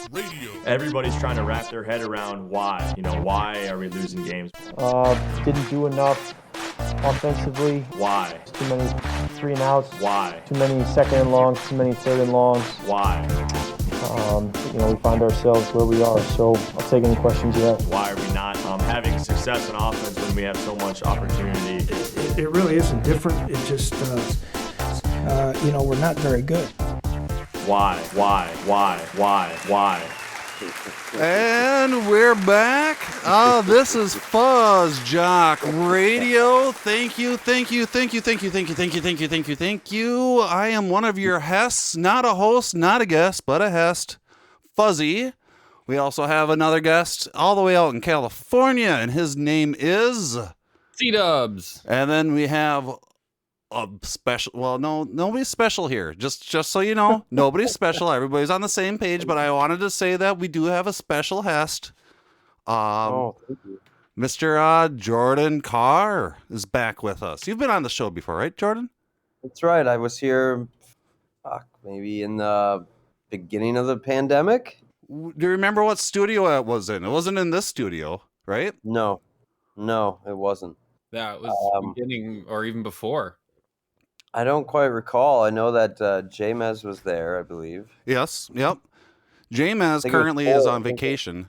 FuzzJockRadio. Everybody's trying to wrap their head around why. Why are we losing games? Didn't do enough offensively. Why? Too many 3 and outs. Why? Too many second and longs. Too many third and longs. Why? We find ourselves where we are. So I'll take any questions you have. Why are we not having success in offense when we have so much opportunity? It really isn't different. It just, we're not very good. Why? And we're back. This is FuzzJockRadio. Thank you. I am one of your Hests, not a host, not a guest, but a Hest, Fuzzy. We also have another guest all the way out in California, and his name is C-Dubs. And then we have a special. Well, no, nobody's special here. Just so you know, nobody's special. Everybody's on the same page. But I wanted to say that we do have a special Hest. Thank you. Mr. Jordan Carr is back with us. You've been on the show before, right, Jordan? That's right. I was here, maybe in the beginning of the pandemic. Do you remember what studio it was in? It wasn't in this studio, right? No, it wasn't. Yeah, it was beginning or even before. I don't quite recall. I know that James was there, I believe. Yes, yep. James currently is on vacation.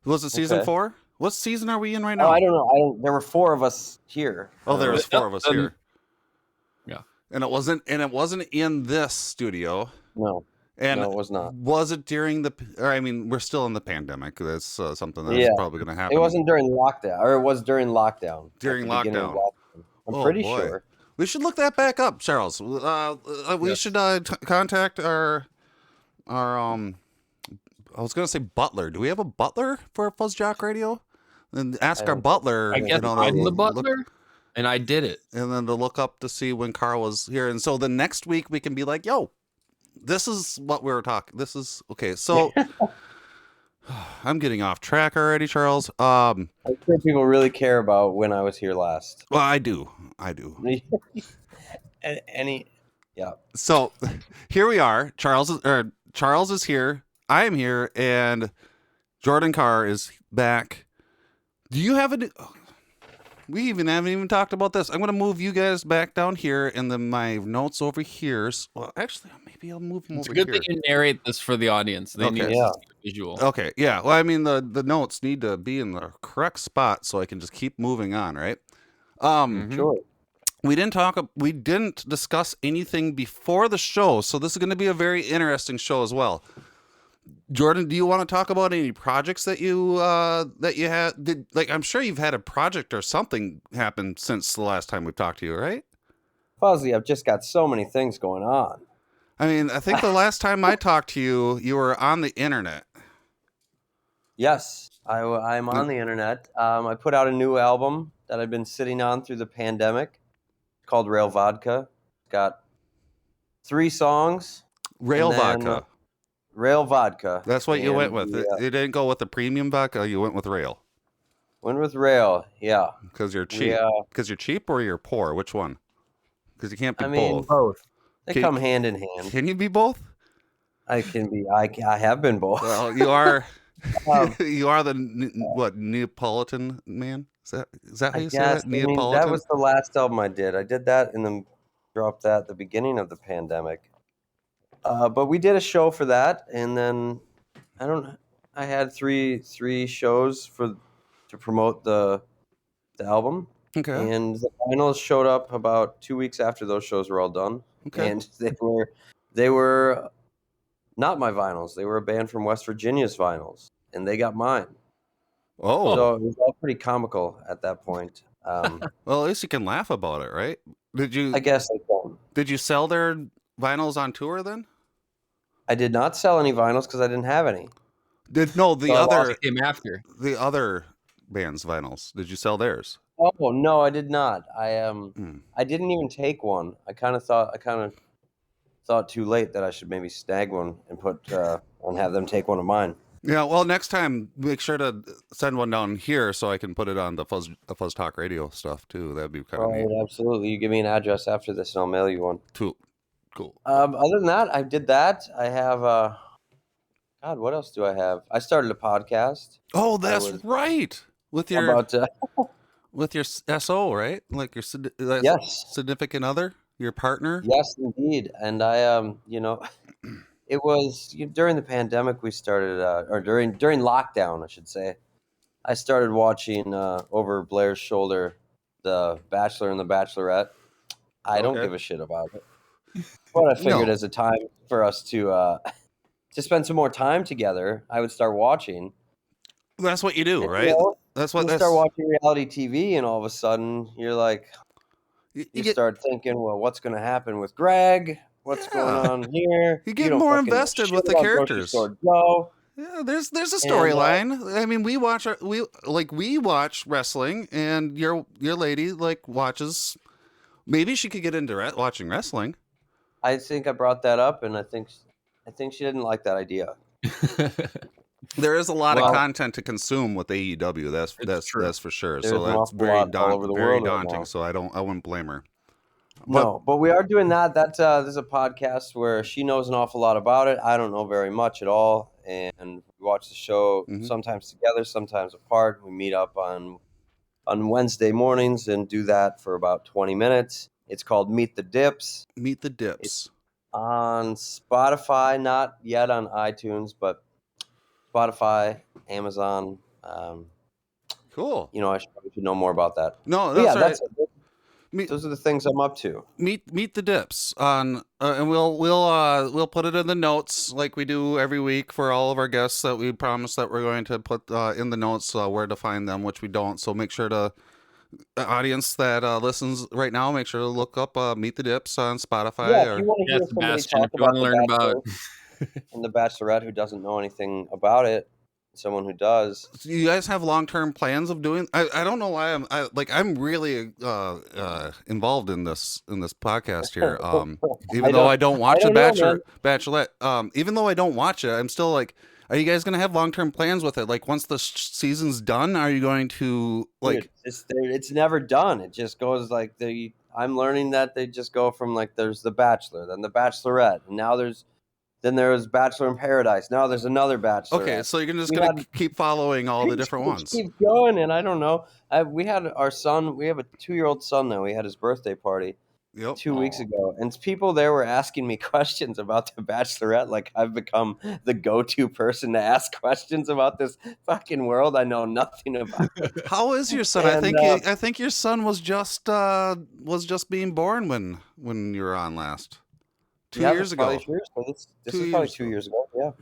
Was it season 4? What season are we in right now? Oh, I don't know. There were 4 of us here. Oh, there was 4 of us here. Yeah. And it wasn't in this studio. No. And no, it was not. Was it during we're still in the pandemic. That's something that's probably going to happen. It wasn't during lockdown, or it was during lockdown. During lockdown. I'm pretty sure. We should look that back up, Charles. We should contact our I was going to say butler. Do we have a butler for FuzzJockRadio? And ask our butler. I guess I'm the butler, and I did it. And then to look up to see when Carl was here. And so the next week we can be like, yo, this is what we were talking. This is okay. So I'm getting off track already, Charles. I'm sure people really care about when I was here last. Well, I do. Yeah. So here we are. Charles is here. I am here, and Jordan Carr is back. Do you have we haven't even talked about this. I'm going to move you guys back down here, and then my notes over here. Well, actually, maybe I'll move them over here. It's good that you narrate this for the audience. They need to see the visual. Okay, yeah. Well, I mean, the notes need to be in the correct spot so I can just keep moving on, right? Sure. We didn't discuss anything before the show, so this is going to be a very interesting show as well. Jordan, do you want to talk about any projects that you had? I'm sure you've had a project or something happen since the last time we talked to you, right? Fuzzy, I've just got so many things going on. I mean, I think the last time I talked to you, you were on the internet. Yes, I'm on the internet. I put out a new album that I've been sitting on through the pandemic called Rail Vodka. Got 3 songs. Rail Vodka. Rail Vodka. That's what you went with. You didn't go with the premium vodka. You went with Rail. Went with Rail, yeah. Because you're cheap. Because you're cheap or you're poor? Which one? Because you can't be both. Both. They come hand in hand. Can you be both? I can be. I have been both. Well, you are. You are the Neapolitan man. Is that how you say that? Neapolitan. That was the last album I did. I did that and then dropped that at the beginning of the pandemic. But we did a show for that, and then I had three shows to promote the album. Okay. And the vinyls showed up about 2 weeks after those shows were all done. Okay. And they were not my vinyls. They were a band from West Virginia's vinyls, and they got mine. Oh. So it was all pretty comical at that point. Well, at least you can laugh about it, right? I guess I can. Did you sell their vinyls on tour then? I did not sell any vinyls because I didn't have any. Came after the other band's vinyls. Did you sell theirs? Oh no, I did not. I didn't even take one. I kind of thought too late that I should maybe snag one and put and have them take one of mine. Yeah, well, next time make sure to send one down here so I can put it on the Fuzz Talk Radio stuff too. That'd be kind of neat. Absolutely. You give me an address after this, and I'll mail you one. Cool. Other than that, I did that. I have God, what else do I have? I started a podcast. Oh, that's right. With your About with your SO, right? Like your yes, significant other, your partner. yes, indeed. And I it was during the pandemic we started, or during lockdown, I should say. I started watching over Blair's shoulder, The Bachelor and the Bachelorette. I don't give a shit about it, but I figured as a time for us to spend some more time together, I would start watching. That's what you do, right? That's what. You start watching reality TV, and all of a sudden, you're like, you start thinking, well, what's going to happen with Greg? What's going on here? You get more invested with the characters. Yeah, there's a storyline. I mean, we watch wrestling, and your lady watches. Maybe she could get into watching wrestling. I think I brought that up, and I think she didn't like that idea. There is a lot of content to consume with AEW. That's for sure. There's so that's very daunting. Right, so I wouldn't blame her. But we are doing that. That's there's a podcast where she knows an awful lot about it. I don't know very much at all, and we watch the show sometimes together, sometimes apart. We meet up on Wednesday mornings and do that for about 20 minutes. It's called Meet the Dips. Meet the Dips. It's on Spotify, not yet on iTunes, but Spotify, Amazon. Cool. I should know more about that. No, that's right. Those are the things I'm up to. Meet the Dips on, and we'll put it in the notes like we do every week for all of our guests that we promise that we're going to put in the notes where to find them, which we don't. So make sure the audience that listens right now, make sure to look up Meet the Dips on Spotify. Yeah, if you want to hear somebody talk about learn about and the Bachelorette who doesn't know anything about it. Someone who does. Do you guys have long-term plans of doing? I don't know why I'm really involved in this podcast here. Even though I don't watch Bachelorette. Even though I don't watch it, I'm still like, are you guys gonna have long-term plans with it? Like once the season's done, are you going to like? It's never done. It just goes like I'm learning that they just go from like there's the Bachelor, then the Bachelorette, and now then there was Bachelor in Paradise. Now there's another Bachelor. Okay, so you're just going to keep following all the different ones. Keep going, and I don't know. We had our son. We have a 2-year-old son now. We had his birthday party 2 weeks ago, and people there were asking me questions about the Bachelorette. Like I've become the go-to person to ask questions about this fucking world I know nothing about. How is your son? I think your son was just being born when you were on last. 2 years ago. This is probably 2 years ago. Yeah.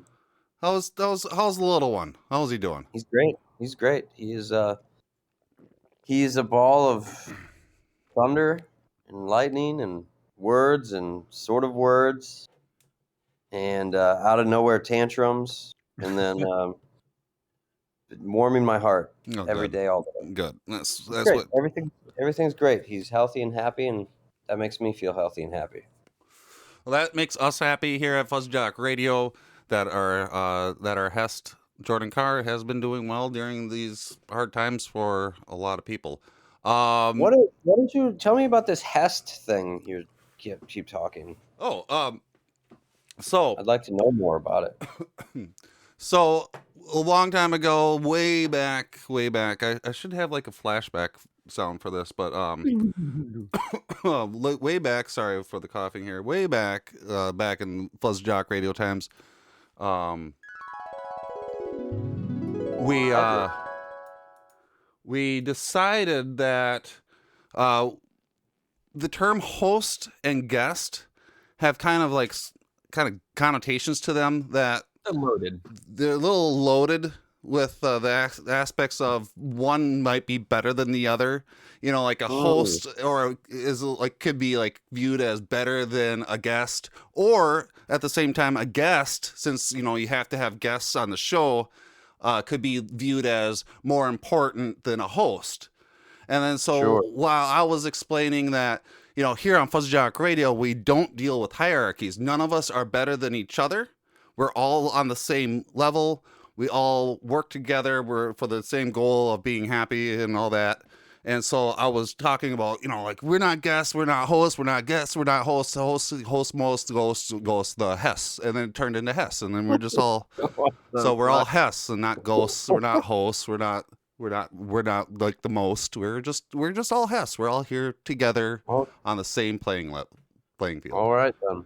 How's the little one? How's he doing? He's great. He's a ball of thunder and lightning and words and sort of words and out of nowhere tantrums and then warming my heart every day, all day. Good. That's great. Everything's great. He's healthy and happy, and that makes me feel healthy and happy. Well, that makes us happy here at FuzzJockRadio that our Hest Jordan Carr has been doing well during these hard times for a lot of people. What did you tell me about this Hest thing? You keep talking. So I'd like to know more about it. So a long time ago, way back, I should have like a flashback sound for this, but way back, sorry for the coughing here, way back in FuzzJockRadio times, we decided that the term host and guest have kind of connotations to them that they're a little loaded with the aspects of one might be better than the other, like a host or could be like viewed as better than a guest, or at the same time a guest, since you have to have guests on the show, could be viewed as more important than a host. And then while I was explaining that here on FuzzJockRadio we don't deal with hierarchies, none of us are better than each other, we're all on the same level. We all work together. We're for the same goal of being happy and all that. And so I was talking about, like, we're not guests, we're not hosts, we're not guests, we're not hosts, host most, ghosts, the Hess. And then it turned into Hess. And then we're just all, so we're all Hess and not ghosts. We're not hosts. We're not like the most. We're just all Hess. We're all here together on the same playing field. All right, then.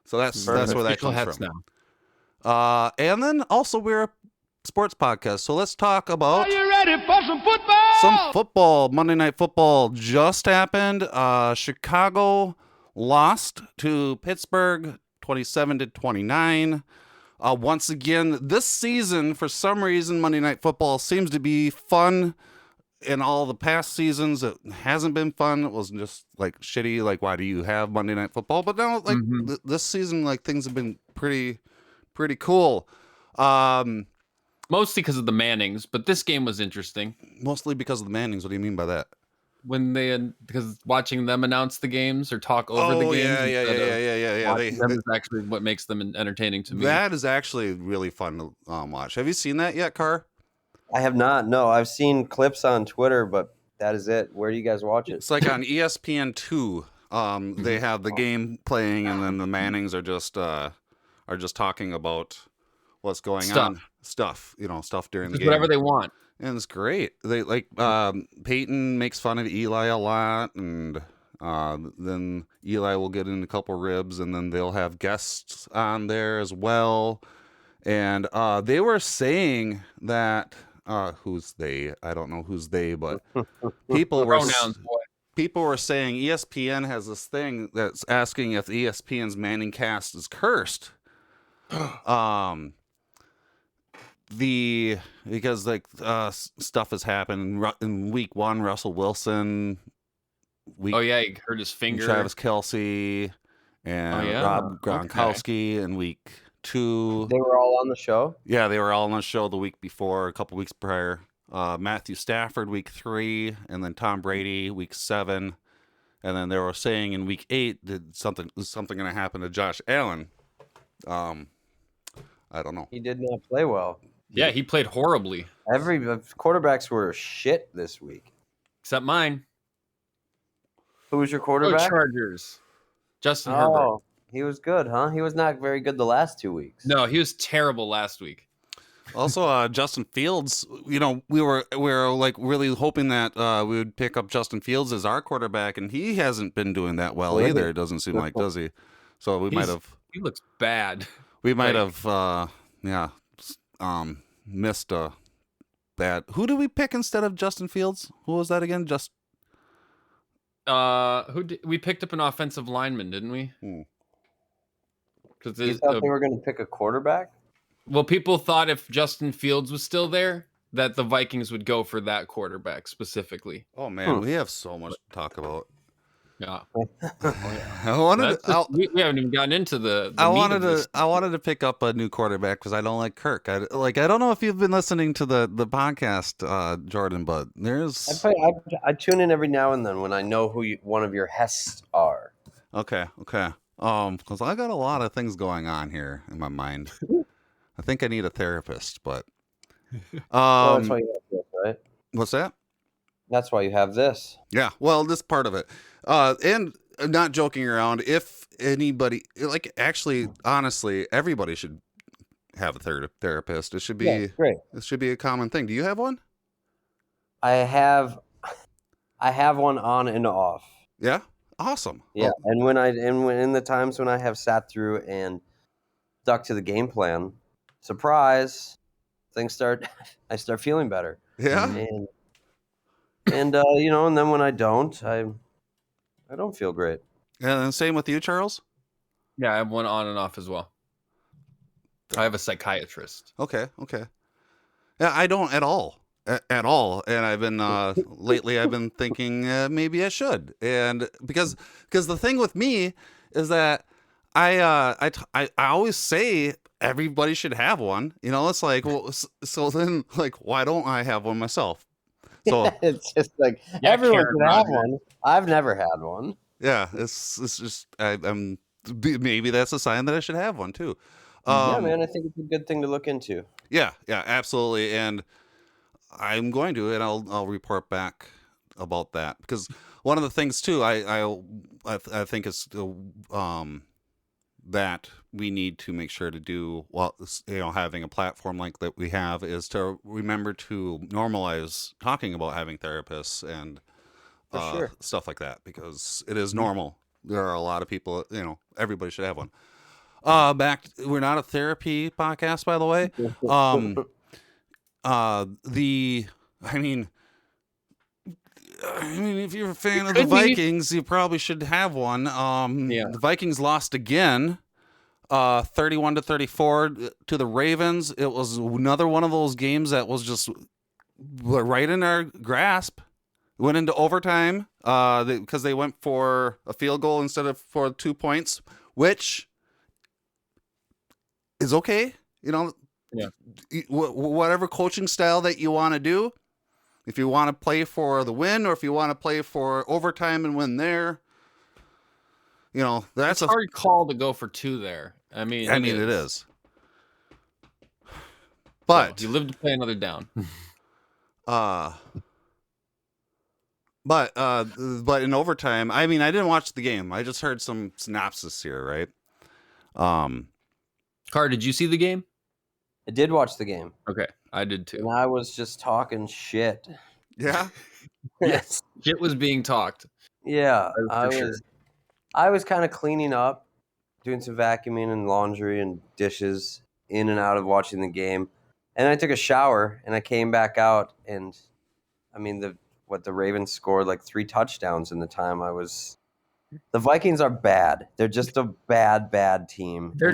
So that's where that comes from. Now. And then also we're a sports podcast. So let's talk about. Are you ready for some football? Some football. Monday Night Football just happened. Chicago lost to Pittsburgh 27-29. Once again, this season, for some reason, Monday Night Football seems to be fun. In all the past seasons, it hasn't been fun. It was just like shitty. Like, why do you have Monday Night Football? But now, like this season, like things have been pretty cool. Mostly because of the Mannings, but this game was interesting. Mostly because of the Mannings. What do you mean by that? Because watching them announce the games or talk over the games. Yeah. That is actually what makes them entertaining to me. That is actually really fun to watch. Have you seen that yet, Carr? I have not. No, I've seen clips on Twitter, but that is it. Where do you guys watch it? It's like on ESPN2. They have the game playing, and then the Mannings are just talking about what's going on. Stuff during the game. Whatever they want. And it's great. They like Peyton makes fun of Eli a lot, and then Eli will get in a couple ribs, and then they'll have guests on there as well. And they were saying that who's they? I don't know who's they, but people were saying ESPN has this thing that's asking if ESPN's Manning cast is cursed. Because like stuff has happened in week 1. Russell Wilson. He hurt his finger. Travis Kelce and Rob Gronkowski in week 2. They were all on the show. Yeah, they were all on the show the week before, a couple weeks prior. Matthew Stafford week 3, and then Tom Brady week 7, and then they were saying in week 8 that something going to happen to Josh Allen. I don't know. He did not play well. Yeah, he played horribly. Every quarterbacks were shit this week, except mine. Who was your quarterback? Chargers. Justin Herbert. He was good, huh? He was not very good the last 2 weeks. No, he was terrible last week. Also, Justin Fields. We were like really hoping that we would pick up Justin Fields as our quarterback, and he hasn't been doing that well either. It doesn't seem like, does he? So we might have. He looks bad. We might have. Missed a bad. Who did we pick instead of Justin Fields? Who was that again? We picked up an offensive lineman, didn't we? Because you thought they were going to pick a quarterback. Well, people thought if Justin Fields was still there, that the Vikings would go for that quarterback specifically. Oh man, we have so much to talk about. Yeah. We haven't even gotten into the I wanted to pick up a new quarterback because I don't like Kirk. I don't know if you've been listening to the podcast, Jordan, but there's I tune in every now and then when I know who one of your Hests are. Okay. Because I got a lot of things going on here in my mind. I think I need a therapist, but well, that's why you have this, right? What's that? That's why you have this. Yeah, well, this part of it. And I'm not joking around. If anybody, like, actually, honestly, everybody should have a therapist. It should be great. It should be a common thing. Do you have one? I have one on and off. Yeah, awesome. Yeah, and when in the times when I have sat through and stuck to the game plan, surprise, I start feeling better. Yeah. And and then when I don't, I don't feel great. And same with you, Charles? Yeah, I have one on and off as well. I have a psychiatrist. Okay. Yeah, I don't at all. And I've been lately I've been thinking maybe I should. And because the thing with me is that I always say everybody should have one. It's like, well, so then, like, why don't I have one myself? So it's just like everyone should have one. I've never had one. Yeah, it's just I'm maybe that's a sign that I should have one too. Yeah, man, I think it's a good thing to look into. Yeah, absolutely, and I'm going to, and I'll report back about that, because one of the things too I think is that we need to make sure to do, well, having a platform like that we have, is to remember to normalize talking about having therapists and stuff like that, because it is normal. There are a lot of people, everybody should have one. We're not a therapy podcast, by the way. If you're a fan of the Vikings, you probably should have one. The Vikings lost again, 31-34 to the Ravens. It was another one of those games that was just right in our grasp. Went into overtime because they went for a field goal instead of for 2 points, which is okay. Whatever coaching style that you want to do. If you want to play for the win, or if you want to play for overtime and win there, that's a hard call to go for 2 there. I mean, it is. But you live to play another down. But in overtime, I didn't watch the game. I just heard some synopsis here, right? Carr, did you see the game? I did watch the game. Okay, I did too. And I was just talking shit. Yeah? Yes. Shit was being talked. Yeah. I was kind of cleaning up, doing some vacuuming and laundry and dishes, in and out of watching the game. And I took a shower and I came back out, and the Ravens scored like 3 touchdowns in the time I was. The Vikings are bad. They're just a bad team. They're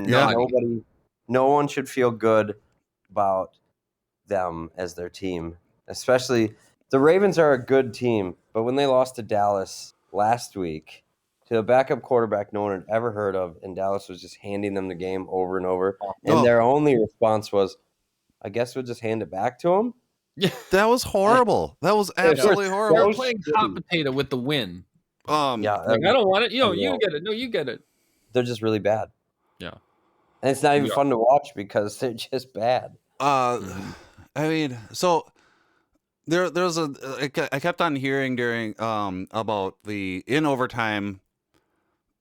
no one should feel good about them as their team. Especially, the Ravens are a good team, but when they lost to Dallas last week to a backup quarterback no one had ever heard of, and Dallas was just handing them the game over and over, and their only response was, I guess we'll just hand it back to them. Yeah, that was horrible. That was absolutely horrible. They're playing hot potato with the win. I don't want it. You get it. No, you get it. They're just really bad. Yeah, and it's not even fun to watch because they're just bad. So there's I kept on hearing during about in overtime.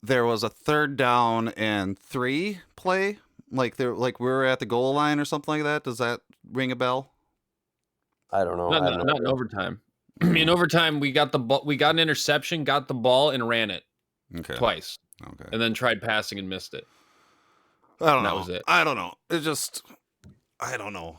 There was a 3rd down and 3 play, like we were at the goal line or something like that. Does that ring a bell? I don't know. Not in overtime. In overtime, we got the ball. We got an interception, got the ball, and ran it twice. Okay, and then tried passing and missed it. I don't know. That was it. I don't know. I don't know.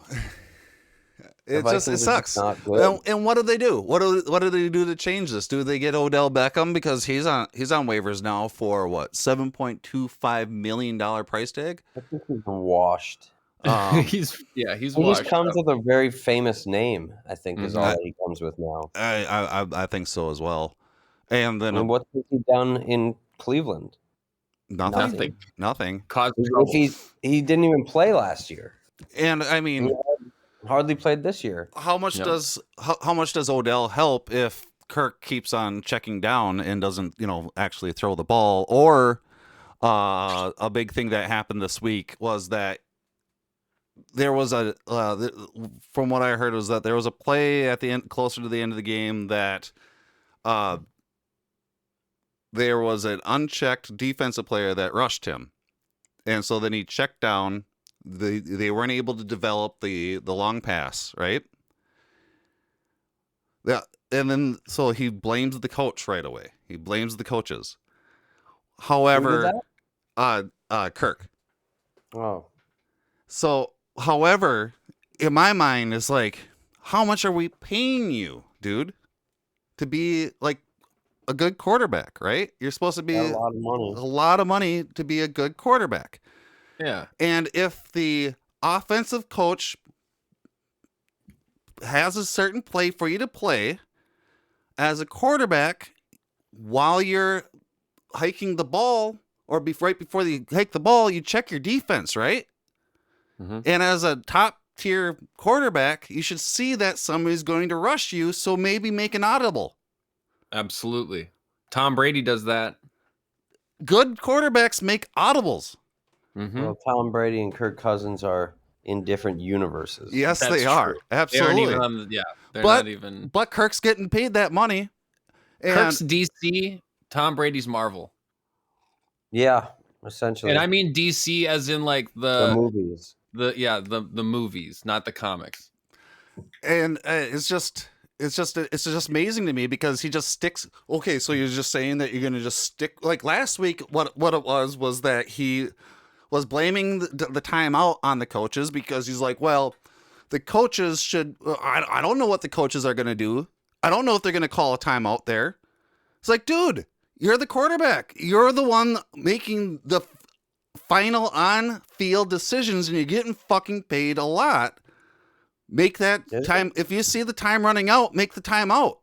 It sucks. And what do they do? What do they do to change this? Do they get Odell Beckham, because he's on waivers now for what, $7.25 million price tag? I think he's washed. He's he washed. Just comes with a very famous name, I think, is all that he comes with now. I think so as well. And then what has he done in Cleveland? Nothing. He didn't even play last year. And he hardly played this year. How much does Odell help if Kirk keeps on checking down and doesn't actually throw the ball? Or a big thing that happened this week was that there was from what I heard, was that there was a play at the end, closer to the end of the game, that there was an unchecked defensive player that rushed him, and so then he checked down. They weren't able to develop the long pass, right? Yeah, and then so he blames the coach right away. He blames the coaches. However, Kirk. Oh. So, however, in my mind, it's like, how much are we paying you, dude, to be like a good quarterback, right? You're supposed to be a lot of money. A lot of money to be a good quarterback. Yeah. And if the offensive coach has a certain play for you to play as a quarterback while you're hiking the ball, or right before you hike the ball, you check your defense, right? Mm-hmm. And as a top tier quarterback, you should see that somebody's going to rush you, so maybe make an audible. Absolutely. Tom Brady does that. Good quarterbacks make audibles. Mm-hmm. Well, Tom Brady and Kirk Cousins are in different universes. Yes, That's they are. true. Absolutely. They aren't even they're but, not even. But Kirk's getting paid that money. And Kirk's DC, Tom Brady's Marvel. Yeah, essentially. And I mean DC as in like the movies. The movies, not the comics. And it's just amazing to me because he just sticks. Okay, so you're just saying that you're going to just stick like last week. What it was that he was blaming the timeout on the coaches because he's like, well, the coaches should. I don't know what the coaches are going to do. I don't know if they're going to call a timeout there. It's like, dude, you're the quarterback. You're the one making the final on-field decisions, and you're getting fucking paid a lot. Make that time. If you see the time running out, make the time out.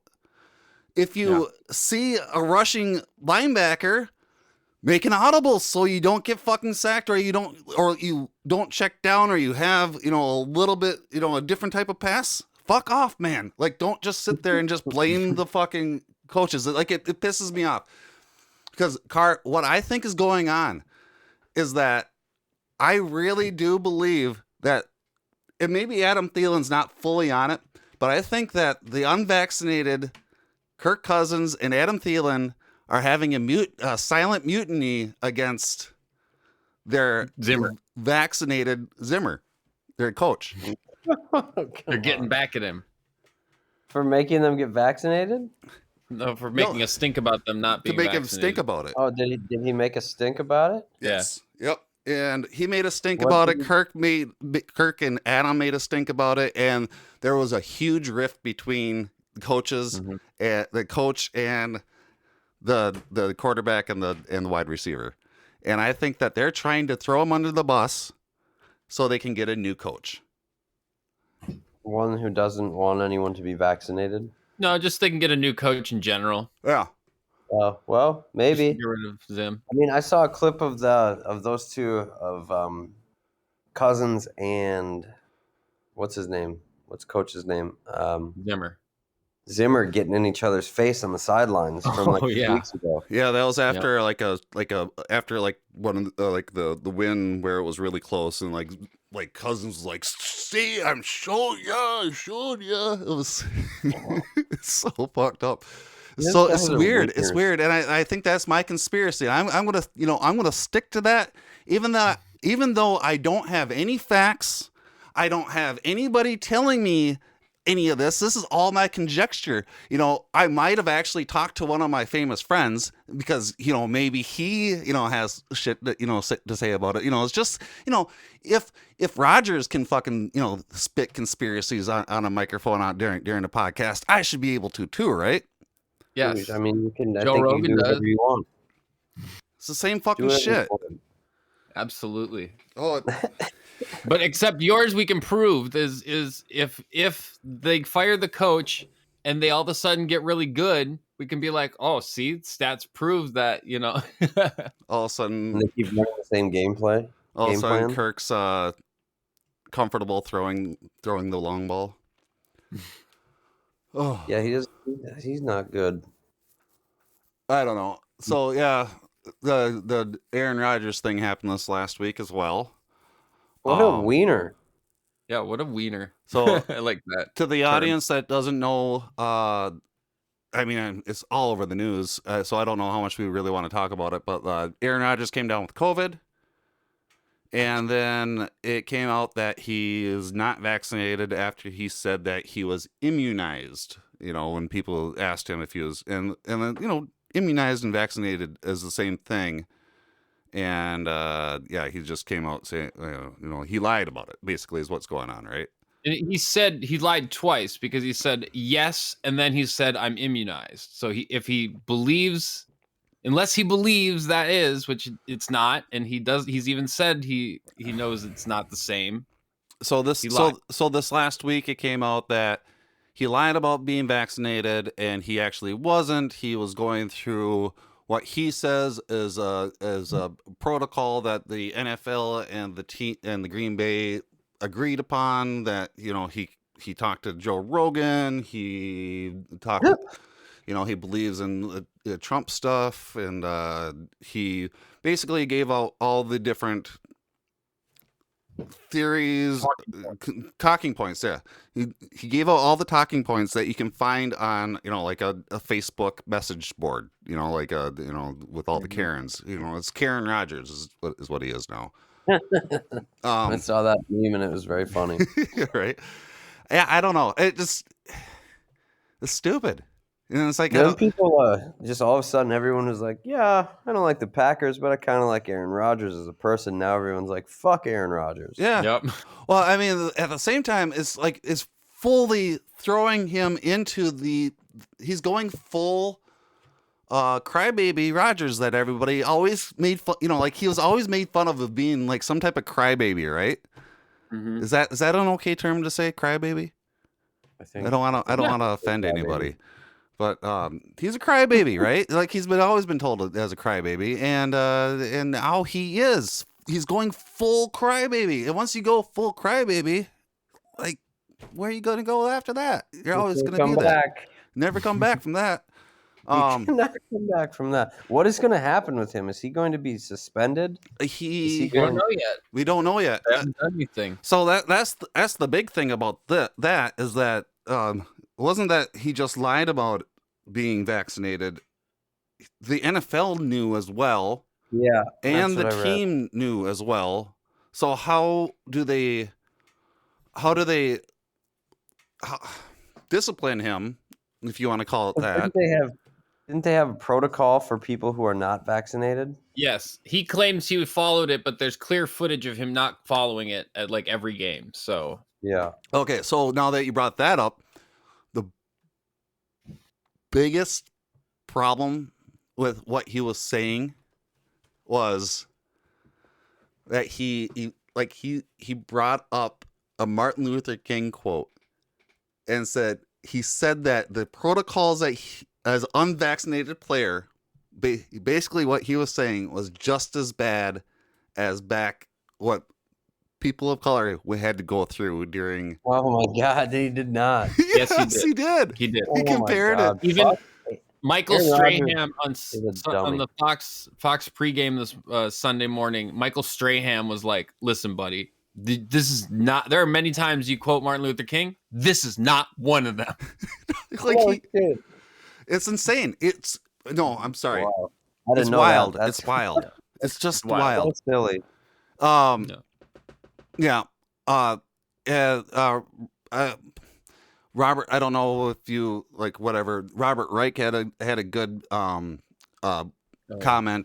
If you see a rushing linebacker, make an audible so you don't get fucking sacked, or you don't check down, or you have, a little bit, a different type of pass. Fuck off, man. Like, don't just sit there and just blame the fucking coaches. Like, it pisses me off. Because, what I think is going on is that I really do believe that, and maybe Adam Thielen's not fully on it, but I think that the unvaccinated Kirk Cousins and Adam Thielen are having a silent mutiny against their vaccinated Zimmer, their coach. They're getting back at him. For making them get vaccinated? No, for making a stink about them not being vaccinated. To make him stink about it. Oh, did he make a stink about it? Yes. Yeah. Yep. And he made a stink about it. Kirk and Adam made a stink about it. And there was a huge rift between the coaches, and the coach and the quarterback and the wide receiver. And I think that they're trying to throw him under the bus so they can get a new coach. One who doesn't want anyone to be vaccinated? No, just they can get a new coach in general. Yeah. Well, maybe. Just get rid of Zim. I mean, I saw a clip of those two of Cousins and what's his name? What's coach's name? Zimmer getting in each other's face on the sidelines from 2 weeks ago. Yeah, that was after after one of the win where it was really close, and like Cousins was like, "See, I showed ya." It was it's so fucked up. So it's weird. It's weird, and I think that's my conspiracy. I'm gonna stick to that, even though I don't have any facts. I don't have anybody telling me any of this. This is all my conjecture. I might have actually talked to one of my famous friends because maybe he has shit that to say about it. It's just if Rodgers can fucking spit conspiracies on a microphone during the podcast, I should be able to too, right? Yes. I mean, you can. Joe Rogan you can do whatever you want. It's the same fucking shit. Absolutely. Oh. But except yours, we can prove is if they fire the coach and they all of a sudden get really good, we can be like, oh, see, stats prove that all of a sudden and they keep running the same gameplay. All of a sudden, Kirk's comfortable throwing the long ball. Oh yeah, he's not good. I don't know. So yeah, the Aaron Rodgers thing happened this last week as well. What a wiener. Yeah, what a wiener. So I like that. To the audience that doesn't know, I mean, it's all over the news, so I don't know how much we really want to talk about it, but Aaron Rodgers came down with COVID, and then it came out that he is not vaccinated after he said that he was immunized. When people asked him if he was, and then, immunized and vaccinated is the same thing. And he just came out saying, he lied about it, basically, is what's going on, right? And he said he lied twice because he said yes, and then he said I'm immunized. So unless he believes that is, which it's not, and he's even said he knows it's not the same. So this last week it came out that he lied about being vaccinated, and he actually wasn't. He was going through what he says is a protocol that the NFL and the team and the Green Bay agreed upon. That he talked to Joe Rogan. He talked, he believes in the Trump stuff, and he basically gave out all the different theories, talking points. Yeah, he gave out all the talking points that you can find on like a Facebook message board. Like with all the Karens. It's Karen Rodgers is what he is now. I saw that meme and it was very funny. Right? Yeah, I don't know. It's stupid. It's like Then people just all of a sudden everyone was like, "Yeah, I don't like the Packers, but I kind of like Aaron Rodgers as a person." Now everyone's like, "Fuck Aaron Rodgers." Yeah. Yep. Well, I mean, at the same time, it's fully throwing him into he's going full crybaby Rodgers that everybody always made fun. Like he was always made fun of being like some type of crybaby, right? Mm-hmm. Is that an okay term to say, crybaby? I think I don't want to offend anybody. But he's a crybaby, right? Like he's always been told as a crybaby, and now he is. He's going full crybaby, and once you go full crybaby, like where are you going to go after that? You're always going to be that. Never come back from that. You can never come back from that. What is going to happen with him? Is he going to be suspended? We don't know yet. We don't know yet. They haven't done anything. So that's the big thing about that is that wasn't that he just lied about being vaccinated. The NFL knew as well. Yeah. And the team knew as well. So how do they discipline him, if you want to call it that? Didn't they have a protocol for people who are not vaccinated? Yes, he claims he followed it, but there's clear footage of him not following it at like every game. So yeah. Okay, so now that you brought that up, the biggest problem with what he was saying was that he brought up a Martin Luther King quote and said that the protocols that as unvaccinated player, basically what he was saying was just as bad as back what people of color we had to go through during. Oh my God, he did not. Yes, he did. He did. He compared it. Even Michael Aaron Strahan Rodgers on the Fox pregame this Sunday morning, Michael Strahan was like, "Listen, buddy, this is not. There are many times you quote Martin Luther King. This is not one of them." It's insane. I'm sorry. Wow. It's wild. It's wild. It's just wild. That's silly. Yeah. Robert, I don't know if you whatever. Robert Reich had a good comment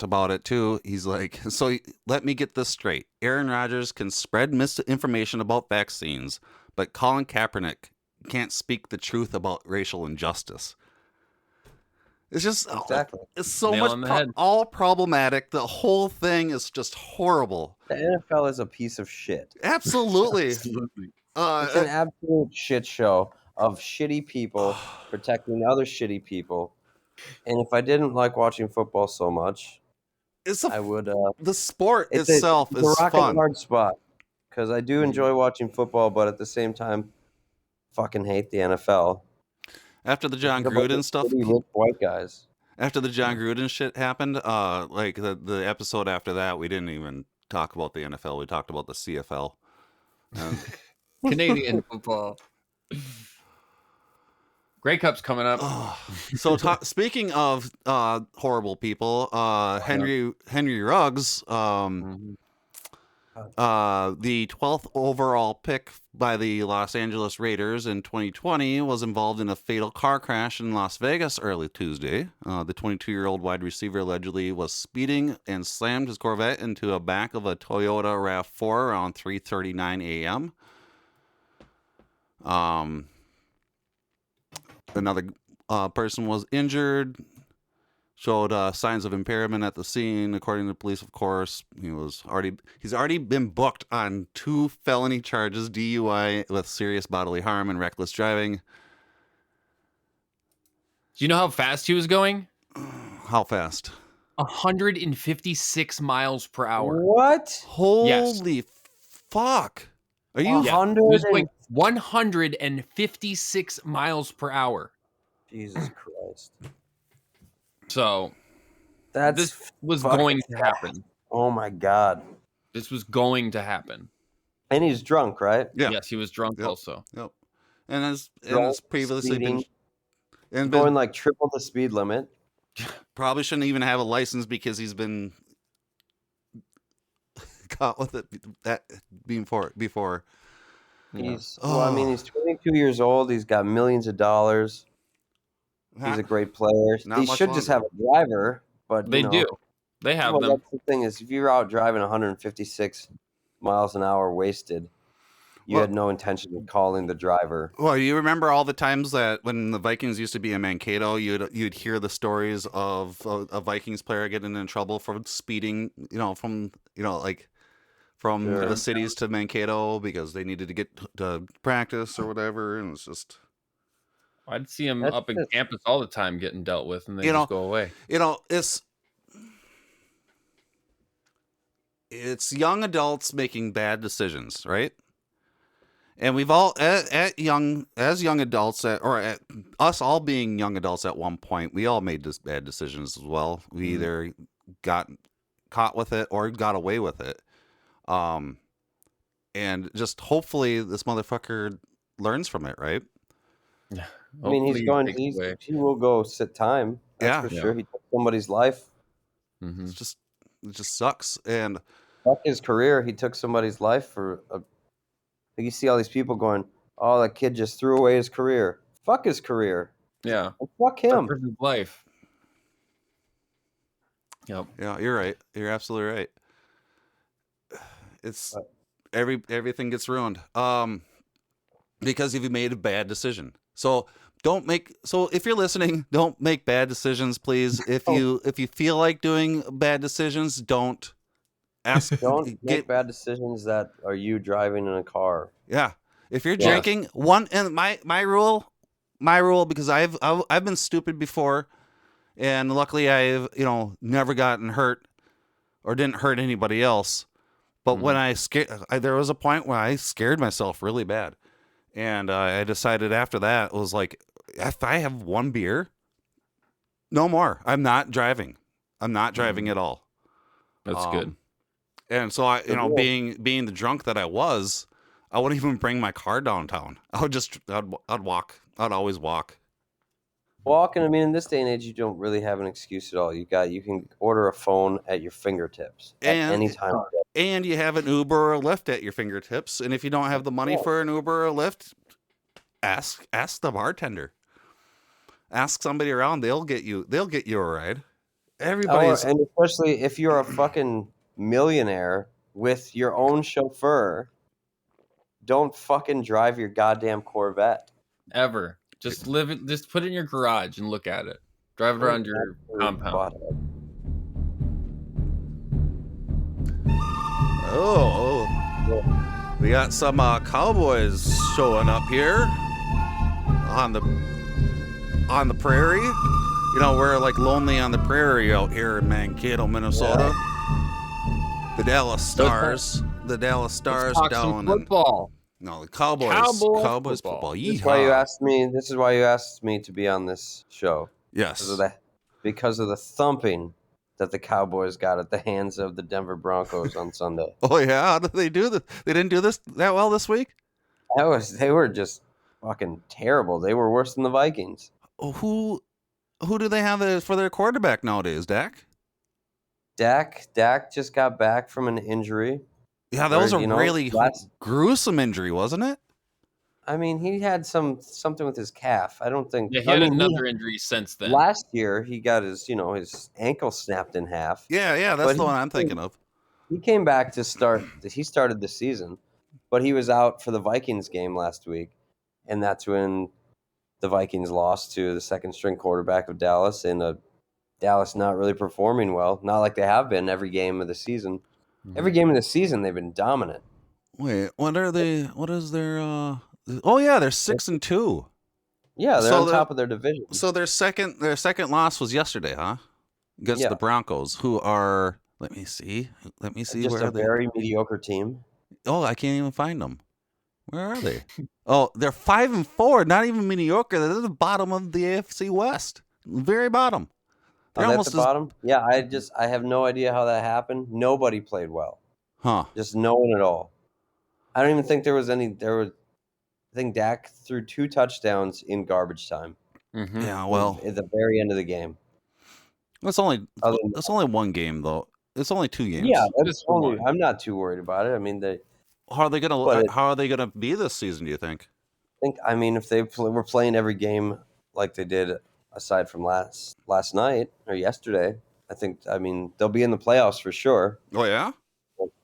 about it too. He's like, so let me get this straight. Aaron Rodgers can spread misinformation about vaccines, but Colin Kaepernick can't speak the truth about racial injustice. It's just exactly. It's so much all problematic. The whole thing is just horrible. The NFL is a piece of shit. Absolutely. It's an absolute shit show of shitty people protecting other shitty people. And if I didn't like watching football so much, I would. The sport itself is a rock fun. and hard spot because I do enjoy watching football, but at the same time, fucking hate the NFL. After the John Gruden stuff, rich white guys. After the John Gruden shit happened, like the episode after that, we didn't even talk about the NFL. We talked about the CFL, Canadian football. Grey Cup's coming up. So speaking of horrible people, Henry Ruggs, the 12th overall pick by the Los Angeles Raiders in 2020, was involved in a fatal car crash in Las Vegas early Tuesday. The 22-year-old wide receiver allegedly was speeding and slammed his Corvette into the back of a Toyota RAV4 around 3:39 a.m. Another person was injured, showed signs of impairment at the scene. According to the police, of course, he's already been booked on 2 felony charges: DUI with serious bodily harm and reckless driving. Do you know how fast he was going? How fast? 156 miles per hour. What? Holy fuck! Are you? He was going 156 miles per hour. Jesus Christ! So this was fucking going to happen. Oh my God! This was going to happen. And he's drunk, right? Yeah. Yes, he was drunk Yep. also. Yep. And has Drunk, previously been speeding, and going been, like triple the speed limit. probably shouldn't even have a license because he's been caught with it before. He's he's 22 years old. He's got millions of dollars. He's a great player. Not He much should just longer. have a driver, but They do. They have them. That's the thing is, if you're out driving 156 miles an hour wasted, you had no intention of calling the driver. Well, you remember all the times that when the Vikings used to be in Mankato, you'd hear the stories of a Vikings player getting in trouble for speeding, from the cities to Mankato because they needed to get to practice or whatever, and it's just. I'd see him up in campus all the time getting dealt with, and they just go away. It's young adults making bad decisions, right? And we've all, as young adults, or us all being young adults at one point, we all made bad decisions as well. We either got caught with it or got away with it. And just hopefully this motherfucker learns from it, right? Yeah. I mean, he will go sit time. That's for sure. He took somebody's life. Mm-hmm. It just sucks. And fuck his career. He took somebody's life for you see all these people going, "Oh, that kid just threw away his career." Fuck his career. Yeah. Well, fuck him. His life. Yep. Yeah, you're right. You're absolutely right. It's everything gets ruined. Because you made a bad decision. So if you're listening, don't make bad decisions, please. If you feel like doing bad decisions, don't make bad decisions that are you driving in a car. Yeah. If you're drinking, and my rule, because I've been stupid before, and luckily I've never gotten hurt or didn't hurt anybody else. But when there was a point where I scared myself really bad, and I decided after that, it was like, if I have one beer, no more. I'm not driving. I'm not driving at all. That's good. And so being the drunk that I was, I wouldn't even bring my car downtown. I'd walk. I'd always walk. Walking. I mean, in this day and age, you don't really have an excuse at all. You can order a phone at your fingertips at any time. And you have an Uber or a Lyft at your fingertips. And if you don't have the money for an Uber or a Lyft, ask the bartender. Ask somebody around. They'll get you a ride. And especially if you're a fucking millionaire with your own chauffeur, don't fucking drive your goddamn Corvette. Ever. Just just put it in your garage and look at it. Drive it around your compound. Oh, we got some Cowboys showing up here on the prairie. We're like lonely on the prairie out here in Mankato, Minnesota. Yeah. The Dallas Stars down in football. No, the Cowboys football. This is why you asked me to be on this show. Yes. Because of the thumping that the Cowboys got at the hands of the Denver Broncos on Sunday. Oh yeah, how did they do this? They didn't do this that well this week? They were just fucking terrible. They were worse than the Vikings. Who do they have for their quarterback nowadays, Dak? Dak just got back from an injury. Yeah, that was a really gruesome injury, wasn't it? I mean, he had something with his calf. I don't think. Yeah, he had another injury since then. Last year, he got his ankle snapped in half. Yeah, that's the one I'm thinking of. He came back to start. He started the season, but he was out for the Vikings game last week, and that's when the Vikings lost to the second-string quarterback of Dallas, and Dallas not really performing well. Not like they have been every game of the season. Every game of the season, they've been dominant. Wait, what are they? What is their? Oh yeah, they're 6-2. Yeah, they're on top of their division. So their second loss was yesterday, huh? Against the Broncos, who are. Let me see. Just where a very mediocre team. Oh, I can't even find them. Where are they? Oh, they're 5-4. Not even mediocre. They're the bottom of the AFC West. Very bottom. They're almost the bottom. Yeah, I have no idea how that happened. Nobody played well. Huh? Just no one at all. I don't even think there was any. I think Dak threw 2 touchdowns in garbage time. Mm-hmm. Yeah, well, At the very end of the game. that's only Other than one game though. It's only 2 games. Yeah, that's Just for only. one. I'm not too worried about it. I mean, How are they gonna But it- How are they gonna be this season? Do you think? I mean, if they were playing every game like they did, aside from last night or yesterday, I mean, they'll be in the playoffs for sure. Oh yeah.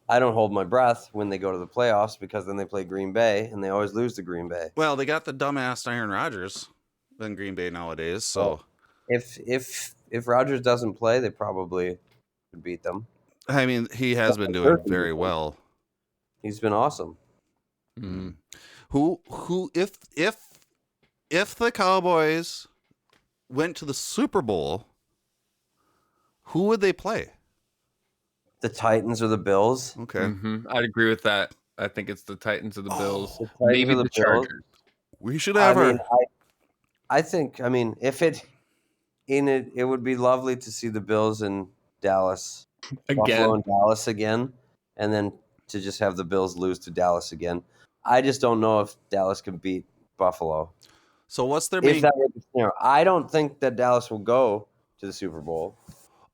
I don't hold my breath when they go to the playoffs because then they play Green Bay and they always lose to Green Bay. Well, they got the dumbass Aaron Rodgers in Green Bay nowadays. So If Rodgers doesn't play, they probably could beat them. I mean, he has been doing very well. He's been awesome. Mm. Who if the Cowboys went to the Super Bowl, who would they play? The Titans or the Bills? Okay. Mm-hmm. I'd agree with that. I think it's the Titans or the Bills. The Titans Maybe or the the Bills? Chargers. We should have I our. mean, I think. I mean, if it would be lovely to see the Bills in Dallas, Buffalo Again. and Dallas again, and then to just have the Bills lose to Dallas again. I just don't know if Dallas can beat Buffalo. So what's their If main? that were the scenario, I don't think that Dallas will go to the Super Bowl.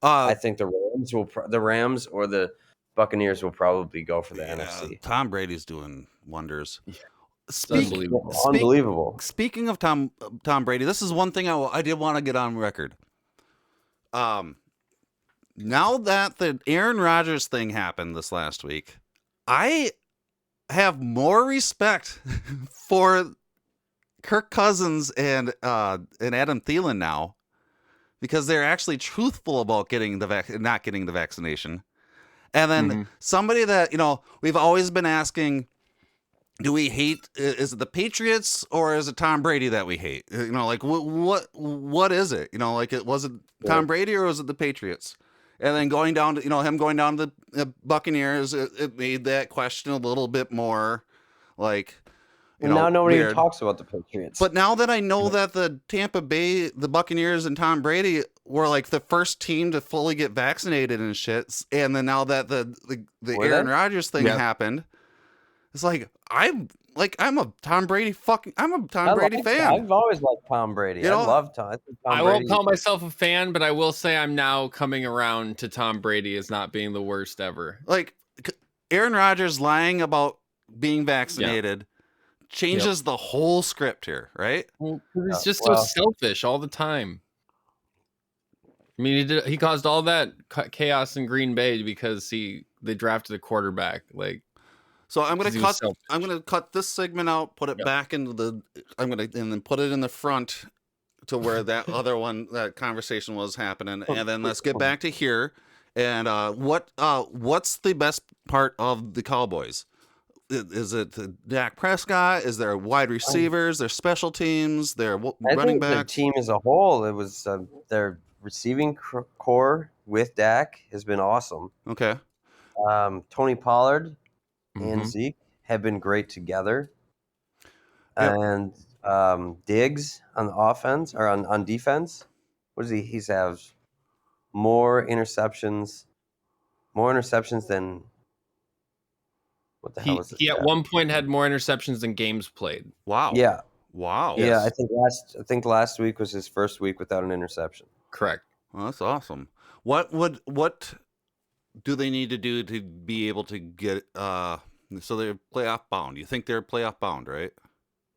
I think the Rams or the Buccaneers will probably go for the NFC. Tom Brady's doing wonders. Unbelievable. Speaking of Tom Brady, this is one thing I did want to get on record. Now that the Aaron Rodgers thing happened this last week, I have more respect for Kirk Cousins and Adam Thielen now, because they're actually truthful about not getting the vaccination. And then somebody that, we've always been asking, do we hate, is it the Patriots or is it Tom Brady that we hate? Like what is it? Was it Tom Brady or was it the Patriots? And then going down to, him going down to the Buccaneers, it made that question a little bit more like, now nobody weird. even talks about the Patriots. But now that I know that the Tampa Bay, the Buccaneers and Tom Brady were like the first team to fully get vaccinated and shit, and then now that the Aaron Rodgers thing happened, it's like I'm a Tom Brady fan. I've always liked Tom Brady. I love Tom. I won't call myself a fan, but I will say I'm now coming around to Tom Brady as not being the worst ever. Like Aaron Rodgers lying about being vaccinated changes the whole script here, right? Well, he's just so selfish all the time. I mean, he caused all that chaos in Green Bay because they drafted a quarterback. Like, so I'm gonna cut this segment out, put it back into and then put it in the front to where that that conversation was happening, and then let's get back to here. And what's the best part of the Cowboys? Is it Dak Prescott? Is there wide receivers? Their special teams? Their running backs? Their team as a whole, it was their receiving core with Dak has been awesome. Okay. Tony Pollard and Zeke have been great together. Yep. And Diggs on the offense or on defense. What does he? He has more interceptions than. What the hell is it? He at one point had more interceptions than games played. Wow. Yeah. Wow. Yeah, I think last week was his first week without an interception. Correct. Well, that's awesome. What do they need to do to be able to get so they're playoff bound? You think they're playoff bound, right?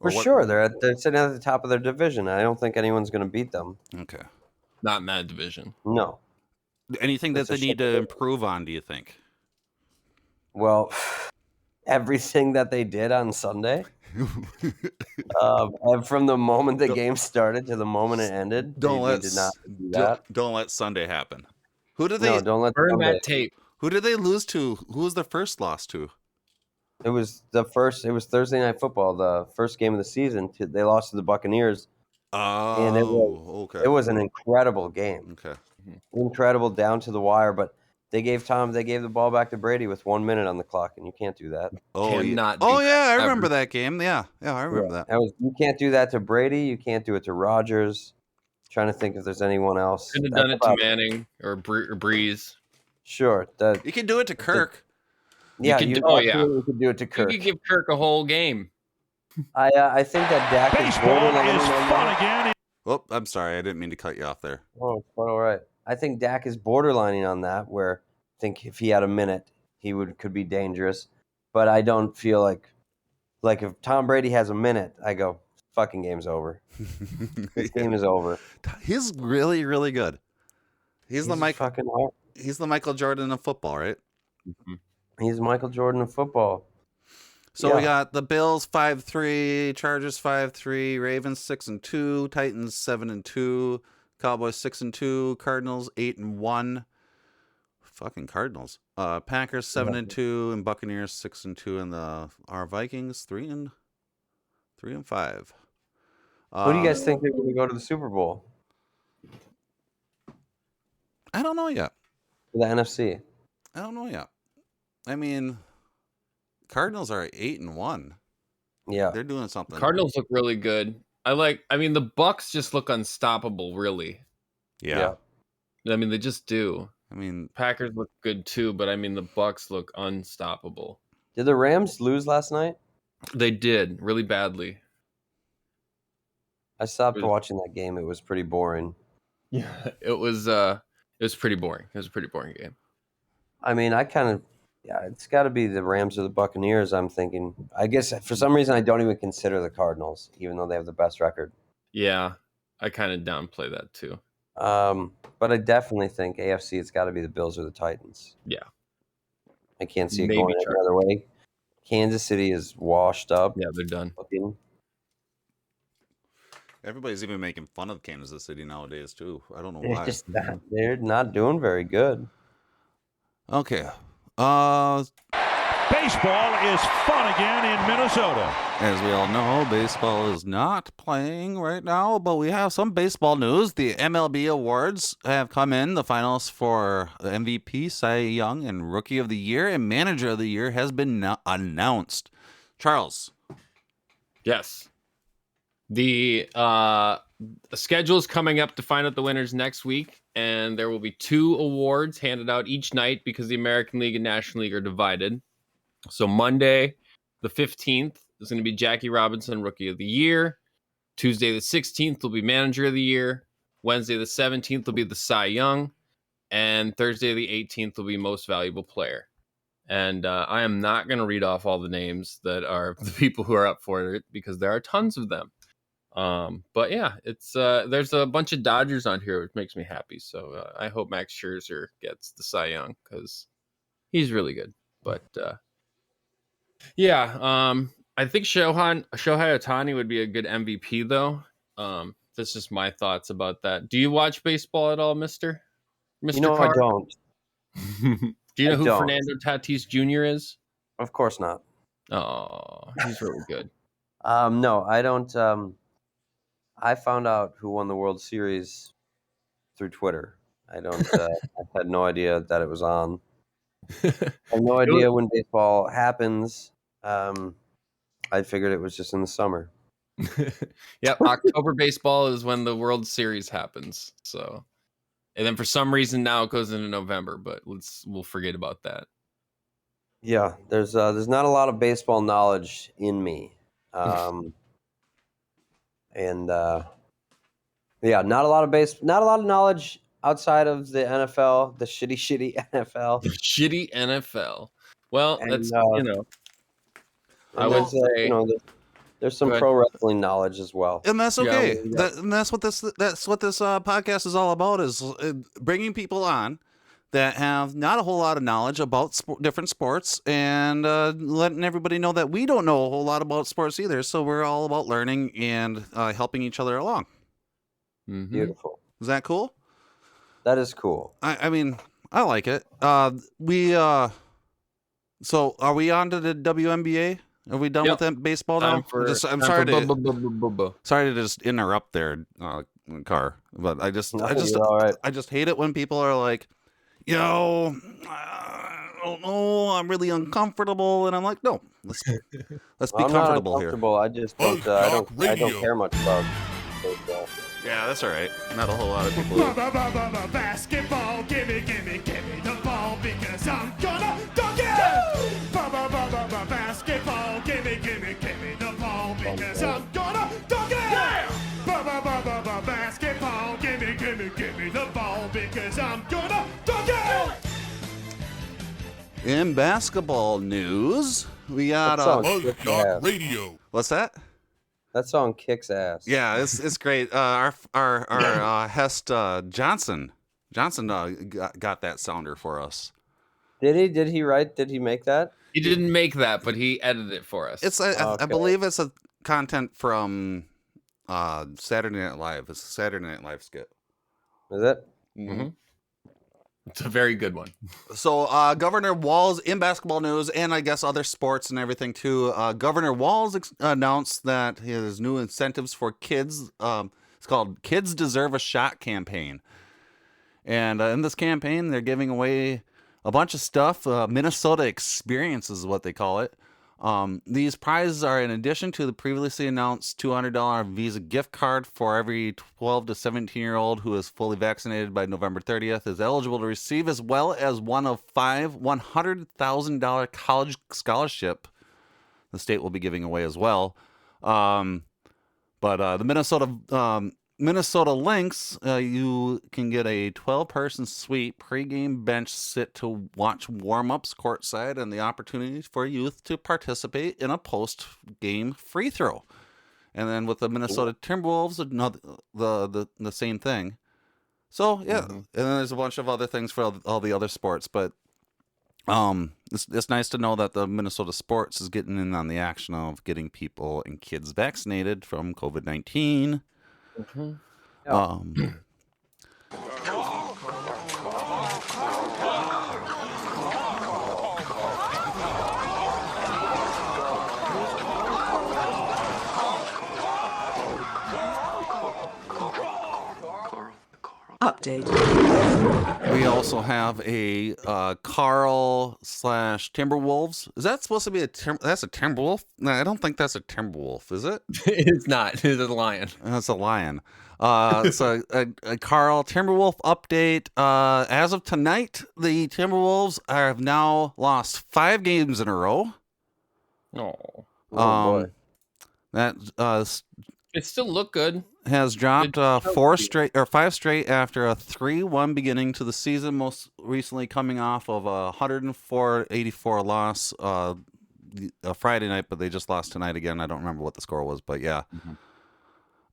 For sure. They're sitting at the top of their division. I don't think anyone's going to beat them. Okay. Not in that division. No. Anything that they need to improve on, do you think? Well, everything that they did on Sunday. And from the moment the game started to the moment it ended, they did not do that. Don't let Sunday happen. Who did they? No, don't let burn that tape. Who did they lose to? Who was the first loss to? It was Thursday Night Football, the first game of the season. They lost to the Buccaneers. Oh, and okay. It was an incredible game. Okay. Incredible down to the wire, but they gave the ball back to Brady with 1 minute on the clock, and you can't do that. I remember that game. Yeah, I remember that. You can't do that to Brady. You can't do it to Rodgers. Trying to think if there's anyone else. Could have done it to Manning or Breeze. Sure. You can do it to Kirk. Yeah, could you do- oh, yeah. absolutely could do it to You Kirk. could give Kirk a whole game. I think that Dak is Baseball borderline is on fun that. again. Oh, I'm sorry. I didn't mean to cut you off there. Oh, it's quite all right. I think Dak is borderlining on that, where I think if he had a minute, he could be dangerous. But I don't feel like if Tom Brady has a minute, I go, fucking game's over. This game is over. He's really, really good. He's the Michael Jordan of football, right? Mm-hmm. He's Michael Jordan of football. So we got the Bills 5-3, Chargers 5-3, Ravens 6-2, Titans 7-2, Cowboys 6-2, Cardinals 8-1. Fucking Cardinals. Packers 7-2, and Buccaneers 6-2, and our Vikings 3-5. Who do you guys think are going to go to the Super Bowl? I don't know yet. The NFC. I don't know yet. I mean, Cardinals are 8-1. Yeah, they're doing something. Cardinals look really good. The Bucks just look unstoppable, really. Yeah. I mean, they just do. I mean, Packers look good too, but I mean, the Bucks look unstoppable. Did the Rams lose last night? They did really badly. I stopped watching that game. It was pretty boring. Yeah, it was pretty boring. It was a pretty boring game. I mean, it's got to be the Rams or the Buccaneers, I'm thinking. I guess for some reason I don't even consider the Cardinals, even though they have the best record. Yeah, I kind of downplay that too. But I definitely think AFC, it's got to be the Bills or the Titans. Yeah. I can't see it going any other way. Kansas City is washed up. Yeah, they're done. everybody's even making fun of Kansas City nowadays too. I don't know why. They're not doing very good. Okay. Baseball is fun again in Minnesota. As we all know, baseball is not playing right now, but we have some baseball news. The MLB awards have come in. The finals for MVP, Cy Young, and Rookie of the Year and Manager of the Year has been announced. Charles. Yes. The schedule is coming up to find out the winners next week, and there will be 2 awards handed out each night because the American League and National League are divided. So Monday, the 15th, is going to be Jackie Robinson, Rookie of the Year. Tuesday, the 16th, will be Manager of the Year. Wednesday, the 17th, will be the Cy Young. And Thursday, the 18th, will be Most Valuable Player. And I am not going to read off all the names that are the people who are up for it because there are tons of them. But yeah, it's there's a bunch of Dodgers on here, which makes me happy. So I hope Max Scherzer gets the Cy Young because he's really good. But yeah, I think Shohei Ohtani would be a good MVP, though. That's just my thoughts about that. Do you watch baseball at all, Mister? You know, Carr? I don't. Do you know who Fernando Tatis Jr. is? Of course not. Oh, he's really good. No, I don't. I found out who won the World Series through Twitter. I don't. I had no idea that it was on. I have no idea when baseball happens. I figured it was just in the summer. Yep, October baseball is when the World Series happens. So, and then for some reason now it goes into November, but we'll forget about that. Yeah, there's not a lot of baseball knowledge in me, and yeah, not a lot of knowledge outside of the NFL, the shitty NFL. The shitty NFL. Well, And, that's I and would there's, say there's some pro wrestling knowledge as well. And that's okay. Yeah. And that's what this podcast is all about, is bringing people on that have not a whole lot of knowledge about different sports, and letting everybody know that we don't know a whole lot about sports either. So we're all about learning and helping each other along. Mm-hmm. Beautiful. Is that cool? That is cool. I mean, I like it. So are we on to the WNBA? Are we done with that baseball now? I'm sorry to just interrupt there, Carr, but I just hate it when people are like, I don't know, I'm really uncomfortable, and I'm like, no, let's be comfortable here. I just don't. I don't care much about baseball. Yeah, that's all right. Not a whole lot of people. Basketball, gimme the ball because I'm gonna dunk it! Basketball, gimme the ball because I'm gonna dunk it! Basketball, gimme the ball because I'm gonna dunk it! In basketball news, we got That song kicks ass. Radio. what's that? That song kicks ass. Yeah, it's great. Our Hest Johnson got that sounder for us. Did he? Did he write? Did he make that? He didn't make that, but he edited it for us. It's I Okay. believe it's a content from Saturday Night Live. It's a Saturday Night Live skit. Is it? Mhm. It's a very good one. So Governor Walz, in basketball news and I guess other sports and everything too, Governor Walz announced that his new incentives for kids, it's called Kids Deserve a Shot campaign. And in this campaign, they're giving away a bunch of stuff. Minnesota Experience is what they call it. These prizes are in addition to the previously announced $200 Visa gift card for every 12 to 17-year-old who is fully vaccinated by November 30th is eligible to receive, as well as one of 5 $100,000 college scholarship the state will be giving away as well. But the Minnesota Lynx, you can get a 12-person suite pregame bench sit to watch warm-ups courtside and the opportunity for youth to participate in a post-game free throw. And then with the Minnesota Timberwolves, another, the same thing. So, yeah. And then there's a bunch of other things for all the other sports. But it's nice to know that the Minnesota sports is getting in on the action of getting people and kids vaccinated from COVID-19. Update. We also have a Carl / Timberwolves. Is that supposed to be that's a Timberwolf? No, I don't think that's a Timberwolf, is it? It's not. It's a lion. That's a lion. So a Carl Timberwolf update. As of tonight, the Timberwolves have now lost 5 games in a row. Oh. Oh, boy. That It still looked good. has dropped 5 straight after a 3-1 beginning to the season, most recently coming off of a 104-84 loss Friday night, but they just lost tonight again. I don't remember what the score was, but yeah.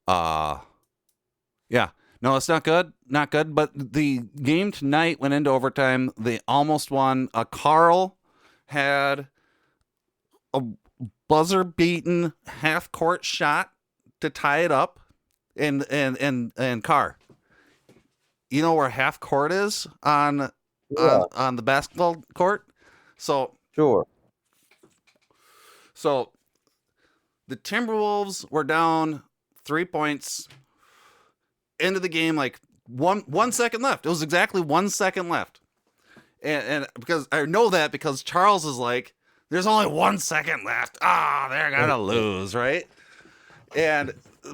Yeah. No, it's not good. Not good, but the game tonight went into overtime. They almost won. Carl had a buzzer-beaten half-court shot to tie it up. And Carr, you know where half court is on the basketball court? So Sure. So the Timberwolves were down 3 points into the game, like one second left. It was exactly 1 second left. And because I know that because Charles is like, there's only 1 second left. They're gonna lose, right?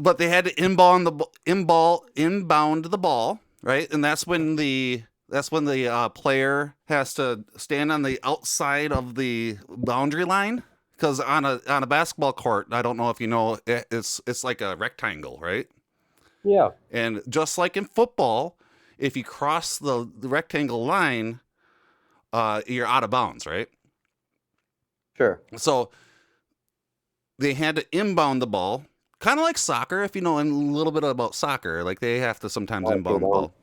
But they had to inbound the ball, right? And that's when the player has to stand on the outside of the boundary line, because on a basketball court, I don't know if you know, it's like a rectangle, right? Yeah. And just like in football, if you cross the rectangle line, you're out of bounds, right? Sure. So they had to inbound the ball. Kind of like soccer, if you know a little bit about soccer. Like, they have to sometimes inbound the ball.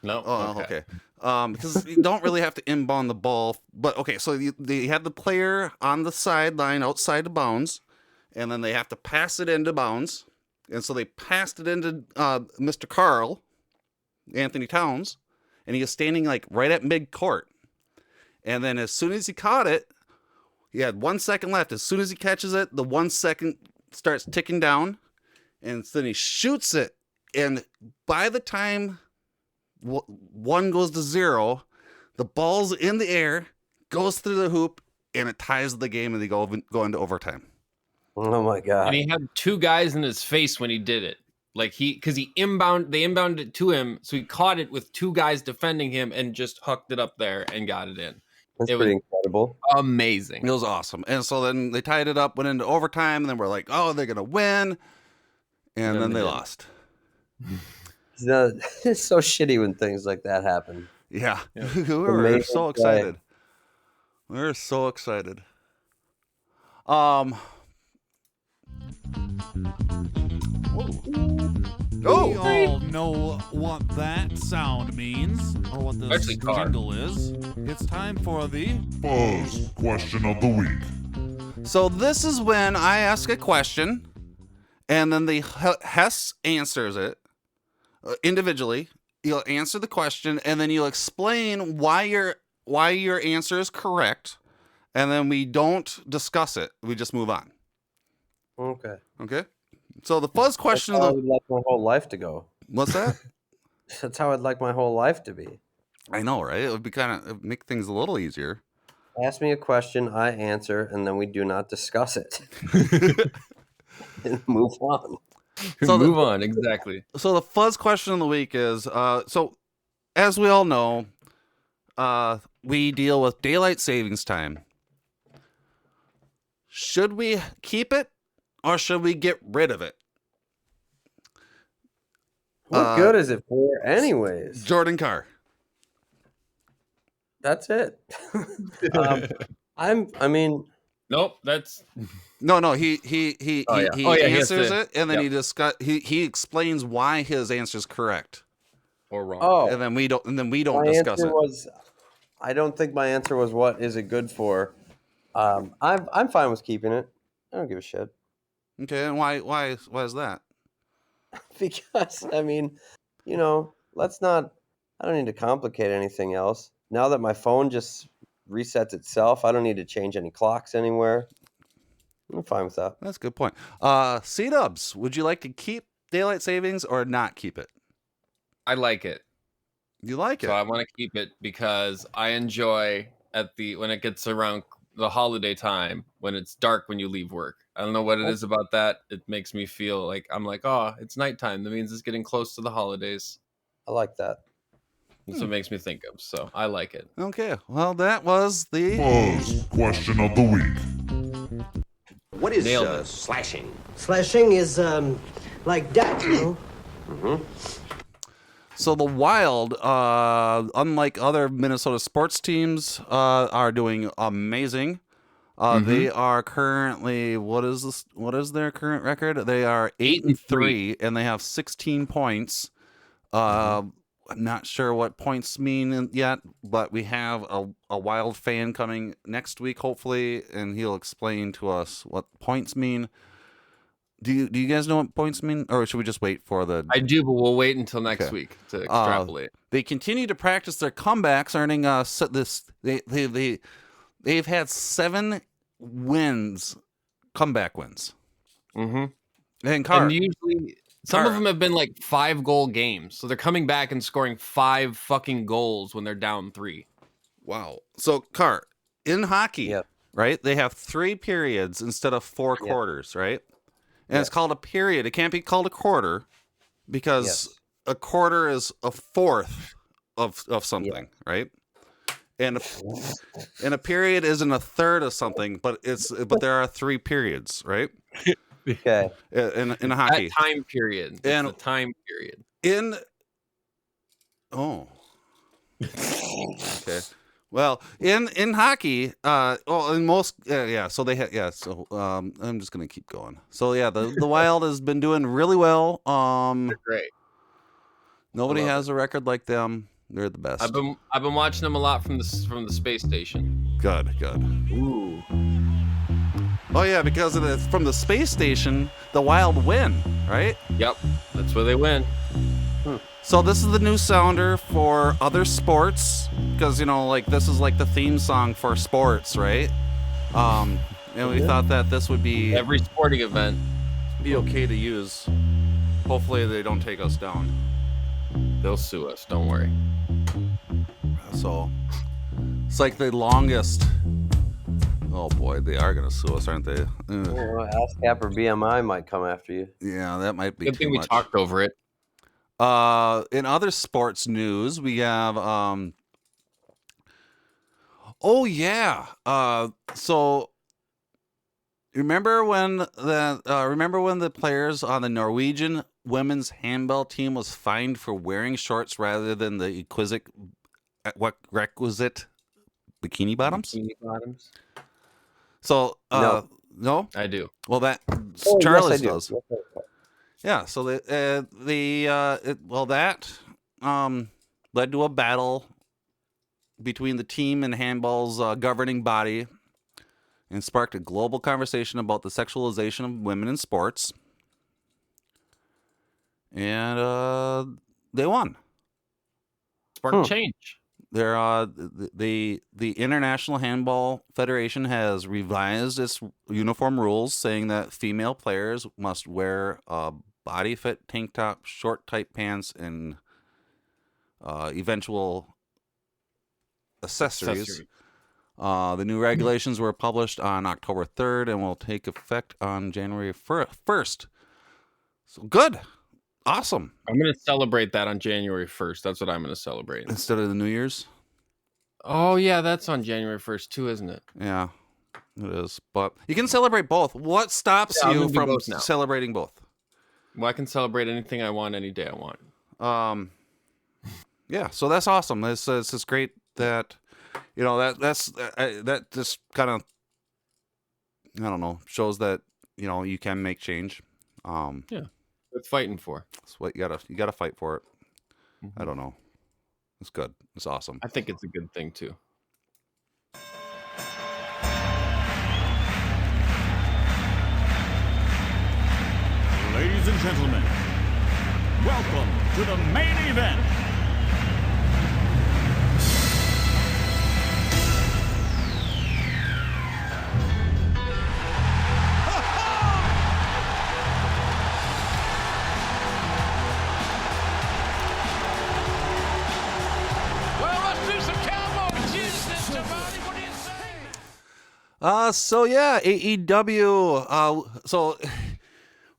No. Oh, okay. Because you don't really have to inbound the ball. But, okay, so they had the player on the sideline outside of bounds, and then they have to pass it into bounds. And so they passed it into Mr. Carl, Anthony Towns, and he was standing, like, right at mid-court. And then as soon as he caught it, he had 1 second left. As soon as he catches it, the 1 second starts ticking down. And then he shoots it, and by the time one goes to 0, the ball's in the air, goes through the hoop, and it ties the game, and they go into overtime. Oh my god! And he had 2 guys in his face when he did it. Like they inbounded it to him, so he caught it with 2 guys defending him and just hooked it up there and got it in. That's It pretty was incredible. amazing. It was awesome. And so then they tied it up, went into overtime, and then we're like, oh, they're going to win. And then they didn't. lost. It's so shitty when things like that happen. Yeah. we were Amazing so play. excited. We were so excited. We all know what that sound means, or what the Especially car. jingle is. It's time for the Buzz question of the week. So this is when I ask a question, and then the Hess answers it individually. You'll answer the question, and then you'll explain why your answer is correct, and then we don't discuss it. We just move on. Okay. Okay? So the fuzz question That's of how I the... would like my whole life to go. What's that? That's how I'd like my whole life to be. I know, right? It would be it'd make things a little easier. Ask me a question, I answer, and then we do not discuss it. And move on. So Move on, exactly. So the fuzz question of the week is, so as we all know, we deal with daylight savings time. Should we keep it or should we get rid of it? What good is it for anyways? Jordan Carr. That's it. I mean, Nope, that's No, he Oh, yeah. Oh, yeah, he has answers to- it, and then yep. he explains why his answer is correct, or wrong. oh, and then we don't my discuss answer it. was, I don't think my answer was what is it good for. I'm fine with keeping it. I don't give a shit. Okay, and why is that? Because I mean, let's not. I don't need to complicate anything else. Now that my phone just resets itself, I don't need to change any clocks anywhere. I'm fine with that. That's a good point. C-Dubs, would you like to keep daylight savings or not keep it? I like it. You like it? So I want to keep it because I enjoy when it gets around the holiday time when it's dark when you leave work. I don't know what it is about that. It makes me feel like I'm like, oh, it's nighttime. That means it's getting close to the holidays. I like that. That's what it makes me think of. So I like it. Okay, well, that was the... Buzz question of the week. What is Nailed it. slashing? Slashing is like that, you know. So the Wild, unlike other Minnesota sports teams, are doing amazing. They are currently, what is their current record? They are 8-3, and they have 16 points. I'm not sure what points mean yet, but we have a Wild fan coming next week, hopefully, and he'll explain to us what points mean. Do you guys know what points mean, or should we just wait for the... I do, but we'll wait until next week to extrapolate. They continue to practice their comebacks, earning they've had 7 wins, comeback wins. Mm-hmm. And Carr, And usually some of them have been like 5-goal games, so they're coming back and scoring 5 fucking goals when they're down 3. wow. So Carr, in hockey, Yep. right? They have 3 periods instead of 4 quarters, right? And it's called a period. It can't be called a quarter because a quarter is a fourth of something, right? And a period isn't a third of something, but there are 3 periods, right? Okay. In hockey. That time period. It's And- the time period. Okay. Well, in hockey, in most, so they had, so I'm just gonna keep going. So yeah, the Wild has been doing really well. They're great. Nobody has a record like them. They're the best. I've been watching them a lot from the space station. Good. Ooh. Oh yeah, because from the space station, the Wild win, right? Yep. That's where they win. So this is the new sounder for other sports, because this is like the theme song for sports, right? And we thought that this would be Every sporting event. okay to use. Hopefully they don't take us down. They'll sue us. Don't worry. So it's like the longest. Oh boy, they are gonna sue us, aren't they? Ugh. Well, ASCAP or BMI might come after you. Yeah, that might be Good too thing we much. talked over it. In other sports news, we have Oh yeah. So remember when the players on the Norwegian women's handball team was fined for wearing shorts rather than the requisite bikini bottoms? Bikini bottoms. So No. no? I do. Well, that Oh, Charlie's yes, I do. does. Yes, I do. Yeah. So that led to a battle between the team and handball's governing body, and sparked a global conversation about the sexualization of women in sports. And they won. Spark change. They're the International Handball Federation has revised its uniform rules, saying that female players must wear a body fit tank top, short tight pants, and eventual accessories. The new regulations were published on October 3rd and will take effect on January 1st. So good. Awesome. I'm going to celebrate that on January 1st. That's what I'm going to celebrate. Instead of the New Year's? Oh, yeah, that's on January 1st too, isn't it? Yeah, it is. But you can celebrate both. What stops you from celebrating both? Well, I can celebrate anything I want any day I want. Yeah, so that's awesome. It's just great that, that just kind of, I don't know, shows that, you can make change. Yeah. Worth fighting for. That's what you gotta fight for it. Mm-hmm. I don't know. It's good. It's awesome. I think it's a good thing too. Ladies and gentlemen, welcome to the main event. So yeah, AEW. So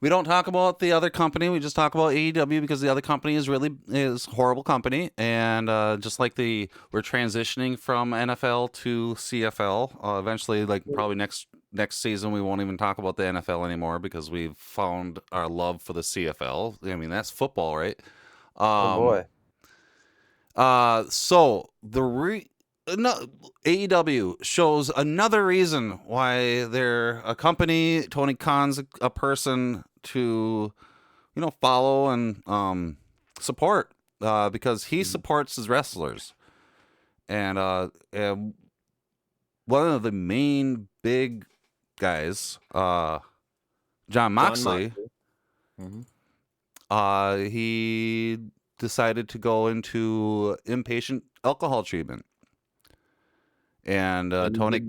we don't talk about the other company. We just talk about AEW because the other company is a horrible company, and just like we're transitioning from NFL to CFL. Eventually, probably next season, we won't even talk about the NFL anymore because we've found our love for the CFL. I mean, that's football, right? Oh boy. So AEW shows another reason why they're a company. Tony Khan's a person to, follow and support because he supports his wrestlers. And one of the main big guys, John Moxley, he decided to go into inpatient alcohol treatment. And Tony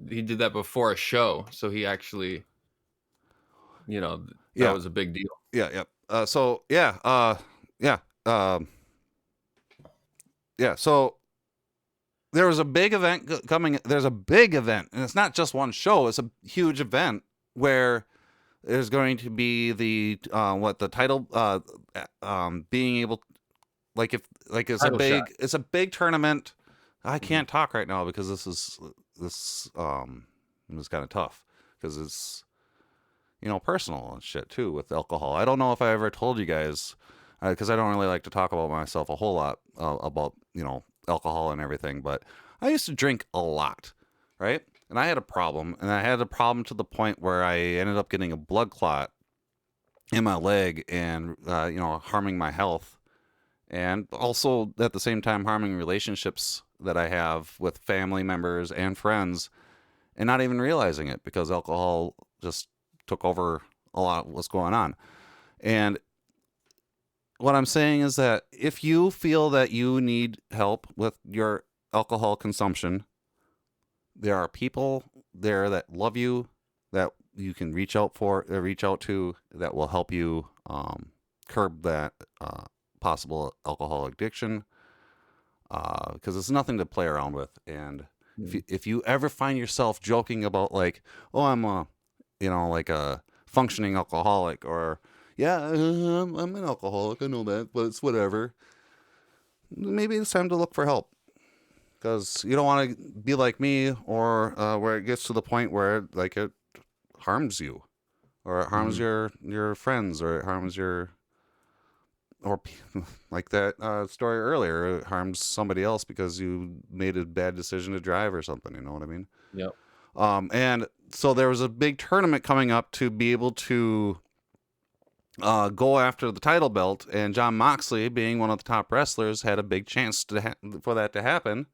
he did that before a show, so he actually, that was a big deal. Yeah. So there was a big event coming. There's a big event, and it's not just one show. It's a huge event where there's going to be the title being able, it's a big tournament. I can't talk right now because this is kind of tough because it's personal and shit too with alcohol. I don't know if I ever told you guys because I don't really like to talk about myself a whole lot about alcohol and everything, but I used to drink a lot, right? And I had a problem, to the point where I ended up getting a blood clot in my leg and harming my health, and also at the same time harming relationships that I have with family members and friends, and not even realizing it because alcohol just took over a lot of what's going on. And what I'm saying is that if you feel that you need help with your alcohol consumption, there are people there that love you, that you can reach out to, that will help you curb that possible alcohol addiction. Because it's nothing to play around with. And if you ever find yourself joking about I'm a functioning alcoholic, or I'm an alcoholic, I know that, but it's whatever. Maybe it's time to look for help. because you don't want to be like me, or where it gets to the point where like it harms you, or it harms your friends, or it harms your, or like that story earlier, it harms somebody else because you made a bad decision to drive or something. You know what I mean? Yep. And so there was a big tournament coming up to be able to go after the title belt, and Jon Moxley, being one of the top wrestlers, had a big chance for that to happen.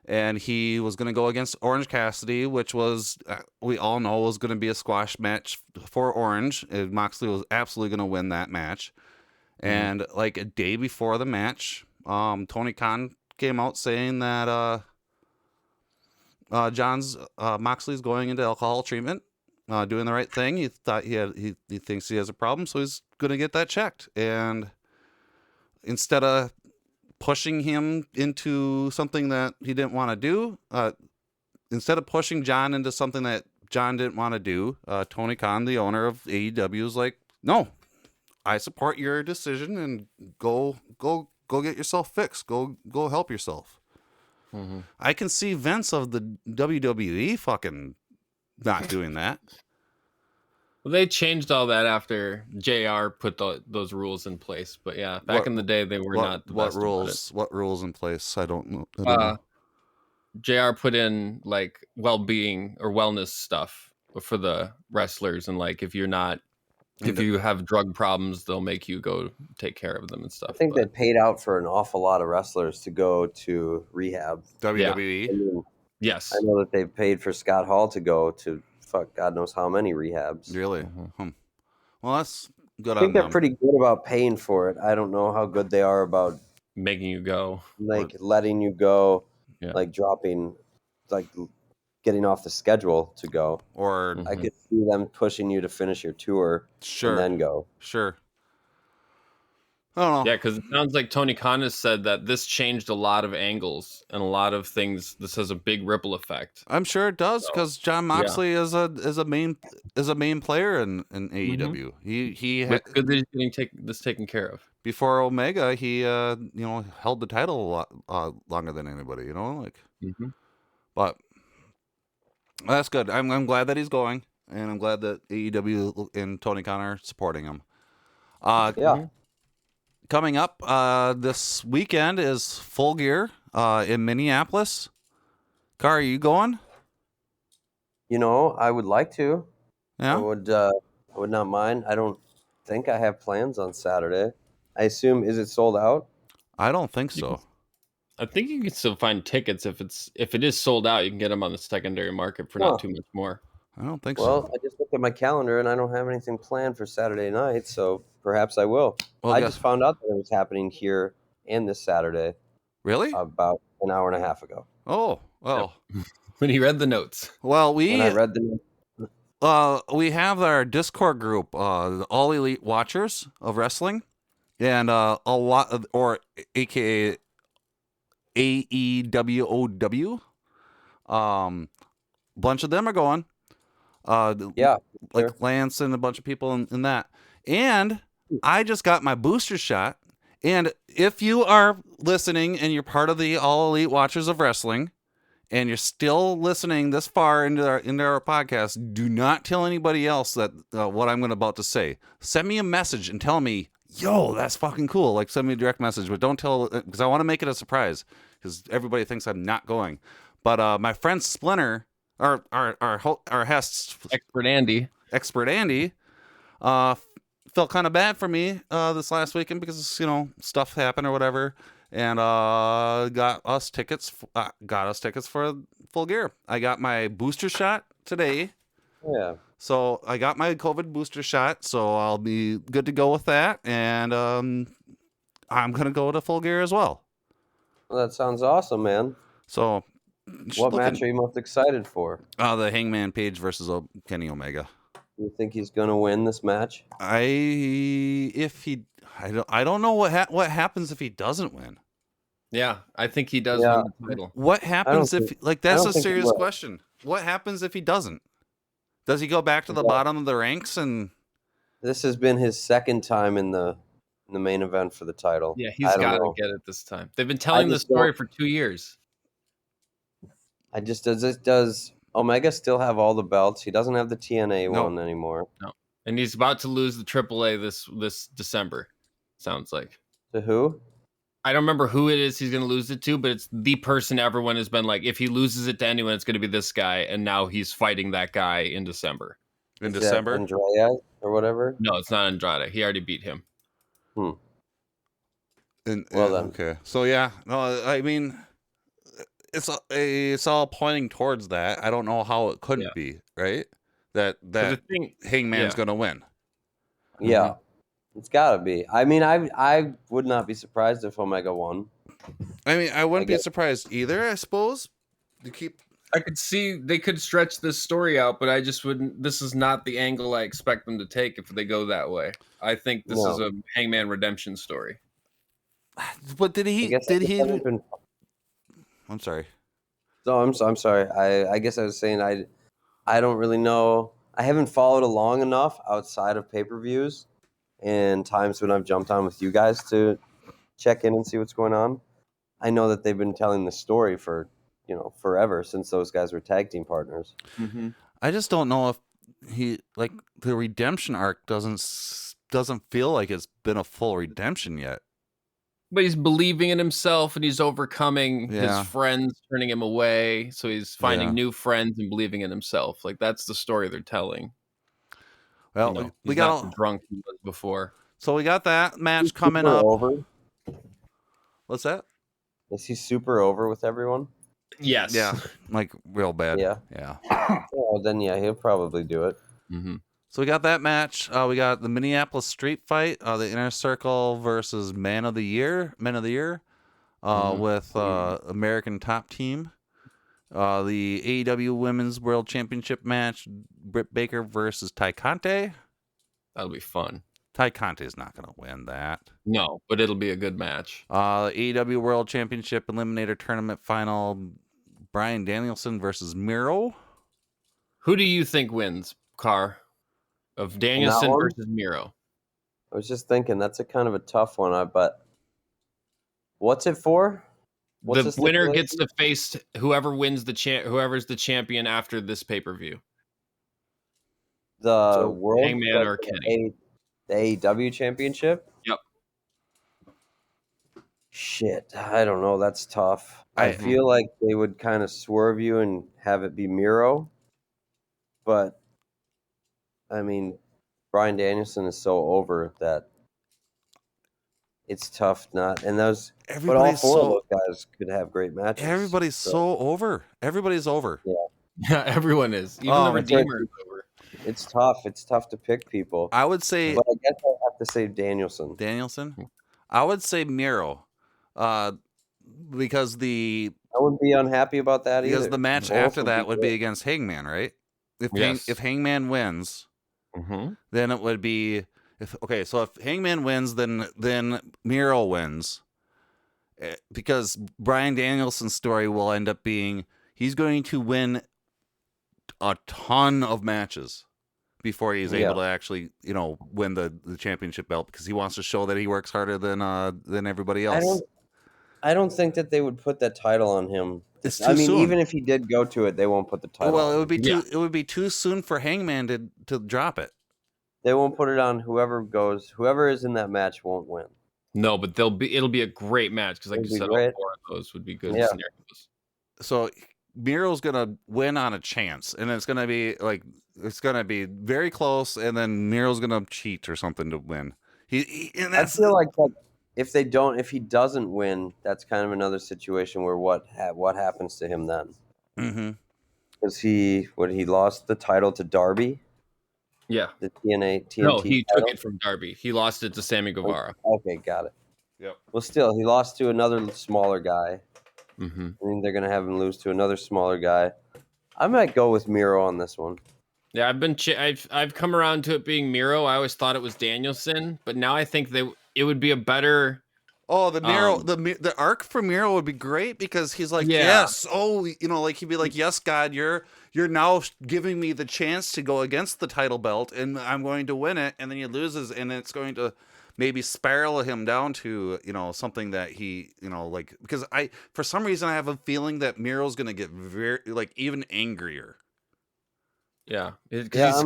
And he was going to go against Orange Cassidy, which was, we all know, was going to be a squash match for Orange. And Moxley was absolutely going to win that match. And like a day before the match, Tony Khan came out saying that Moxley's going into alcohol treatment, doing the right thing. He thought he thinks he has a problem, so he's going to get that checked. And instead of pushing him into something that he didn't want to do, instead of pushing John into something that John didn't want to do, Tony Khan, the owner of AEW, is like, no, I support your decision, and go get yourself fixed. Go help yourself. I can see Vince of the WWE fucking not doing that. Well, they changed all that after JR put those rules in place. But yeah, back in the day, they were not the best about it. What rules in place? I don't know. JR put in like well-being or wellness stuff for the wrestlers, and like if you have drug problems, they'll make you go take care of them and stuff. I think they paid out for an awful lot of wrestlers to go to rehab. WWE? I mean, yes. I know that they've paid for Scott Hall to go to God knows how many rehabs. Really? Well, that's good. I think they're pretty good about paying for it. I don't know how good they are about making you go, like letting you go, yeah. like dropping, like getting off the schedule to go. Or I could see them pushing you to finish your tour and then go. Sure. I don't know. Yeah, because it sounds like Tony Khan has said that this changed a lot of angles and a lot of things. This has a big ripple effect. I'm sure it does, because Jon Moxley is a main player in AEW. He it's good that he's getting this taken care of. Before Omega, he held the title a lot longer than anybody. But that's good. I'm glad that he's going, and I'm glad that AEW and Tony Khan are supporting him. Coming up this weekend is Full Gear in Minneapolis. Car, are you going? I would like to. Yeah. I would not mind. I don't think I have plans on Saturday. I assume, is it sold out? I don't think so. I think you can still find tickets if it is sold out. You can get them on the secondary market for not too much more. I don't think so. Well, I just looked at my calendar and I don't have anything planned for Saturday night, so perhaps I will. Well, I just found out that it was happening here and this Saturday. Really? About an hour and a half ago. Oh, well. Yep. When he read the notes. Well, when I read the notes. We have our Discord group, the All Elite Watchers of Wrestling, and a lot of, or AKA AEWOW. Bunch of them are going. Like Lance and a bunch of people in that. And I just got my booster shot. And if you are listening and you're part of the All Elite Watchers of Wrestling, and you're still listening this far into our podcast, do not tell anybody else that what I'm about to say. Send me a message and tell me, yo, that's fucking cool. Like, send me a direct message, but don't tell, because I want to make it a surprise, because everybody thinks I'm not going. But my friend Splinter, our host, Expert Andy, felt kind of bad for me this last weekend because stuff happened or whatever, and got us tickets for Full Gear. I got my booster shot today. Yeah. So I got my COVID booster shot, so I'll be good to go with that, and I'm gonna go to Full Gear as well. Well, that sounds awesome, man. So, what match are you most excited for? The Hangman Page versus Kenny Omega. You think he's gonna win this match? I don't know what happens if he doesn't win. Yeah, I think he does win the title. What happens if that's a serious question. What happens if he doesn't? Does he go back to the bottom of the ranks? And this has been his second time in the main event for the title. Yeah, he's got to get it this time. They've been telling the story for 2 years. Does Omega still have all the belts? He doesn't have the TNA No. one anymore. No, and he's about to lose the AAA this December. Sounds like. To who? I don't remember who it is he's going to lose it to, but it's the person everyone has been like, if he loses it to anyone, it's going to be this guy, and now he's fighting that guy in December. In Is that December? Andrade or whatever? No, it's not Andrade. He already beat him. Well then. Okay. So yeah, no, I mean, it's all pointing towards that. I don't know how it couldn't be, right? That Hangman's going to win. Yeah. It's got to be. I mean, I would not be surprised if Omega won. I mean, I wouldn't be surprised either, I suppose. I could see they could stretch this story out, but I just wouldn't. This is not the angle I expect them to take if they go that way. I think this is a Hangman redemption story. But did he? I'm sorry. No, I'm sorry. I guess I was saying I don't really know. I haven't followed along enough outside of pay-per-views and times when I've jumped on with you guys to check in and see what's going on. I know that they've been telling the story for, forever since those guys were tag team partners. Mm-hmm. I just don't know if the redemption arc doesn't feel like it's been a full redemption yet. But he's believing in himself and he's overcoming his friends turning him away. So he's finding new friends and believing in himself. Like that's the story they're telling. Well, we got got the drunk he was before. So we got that match coming up. Over. What's that? Is he super over with everyone? Yes. Yeah. Like real bad. Yeah. Yeah. Oh, then he'll probably do it. Mm-hmm. So we got that match. We got the Minneapolis Street Fight, the Inner Circle versus Men of the Year, with American Top Team. The AEW Women's World Championship match, Britt Baker versus Ty Conte. That'll be fun. Ty Conte is not going to win that. No, but it'll be a good match. AEW World Championship Eliminator Tournament Final, Bryan Danielson versus Miro. Who do you think wins, Carr? Of Danielson versus Miro? I was just thinking that's a kind of a tough one, but what's it for? The winner gets to face whoever wins whoever's the champion after this pay-per-view. The World Hangman or Kenny. The AEW Championship? Yep. Shit, I don't know. That's tough. I feel like they would kind of swerve you and have it be Miro. But, I mean, Bryan Danielson is so over that it's tough not. And those, but all four of those guys could have great matches. Everybody's so over. Everybody's over. Yeah, everyone is. Even the Redeemer is over. It's tough. It's tough to pick people. I would say, but I guess I have to say Danielson. I would say Miro, because I wouldn't be unhappy about that either. Because the match after that would be against Hangman, right? If Hangman wins, then it would be so if Hangman wins, then Miro wins, because Bryan Danielson's story will end up being he's going to win a ton of matches before he's able to actually, win the championship belt, because he wants to show that he works harder than everybody else. I don't think that they would put that title on him. It's too soon. Even if he did go to it, they won't put the title. Well, on it would be too soon for Hangman to drop it. They won't put it on whoever is in that match won't win. No, but it'll be a great match, because like you said, all four of those would be good scenarios. So Miro's gonna win on a chance, and it's gonna be very close, and then Miro's gonna cheat or something to win. I feel like if he doesn't win, that's kind of another situation where what happens to him then? Mm-hmm. Because he lost the title to Darby. Yeah. The TNT. No, he took it from Darby. He lost it to Sammy Guevara. Okay, got it. Yep. Well, still, he lost to another smaller guy. Mm-hmm. I mean, they're gonna have him lose to another smaller guy. I might go with Miro on this one. Yeah, I've come around to it being Miro. I always thought it was Danielson, but now I think it would be a better. Oh, the Miro, the arc for Miro would be great, because he's like, yes, he'd be like, yes, God, you're now giving me the chance to go against the title belt, and I'm going to win it, and then he loses, and it's going to maybe spiral him down to, something that he, like, because for some reason I have a feeling that Miro's going to get very, like, even angrier. Yeah, Yeah,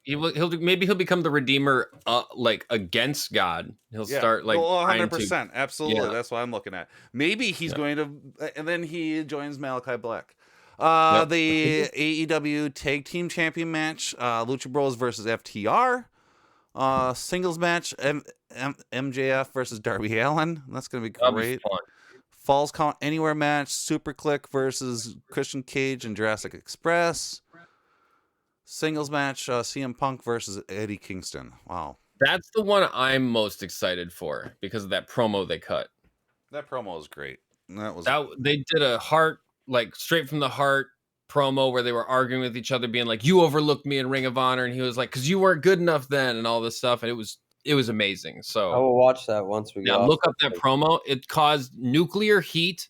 maybe he'll become the redeemer, like against God. He'll start like 100%, absolutely. Yeah. That's what I'm looking at. Maybe he's going to, and then he joins Malachi Black. Yep. The AEW Tag Team Champion match, Lucha Bros versus FTR. Singles match, MJF versus Darby Allin. That's gonna be great. Fun. Falls Count Anywhere match, Super Click versus Christian Cage and Jurassic Express. Singles match, CM Punk versus Eddie Kingston. Wow. That's the one I'm most excited for because of that promo they cut. That promo was great. They did a heart, like straight from the heart promo where they were arguing with each other, being like, "You overlooked me in Ring of Honor," and he was like, "Because you weren't good enough then," and all this stuff, and it was amazing. So I will watch that once we get off. Look up that promo. It caused nuclear heat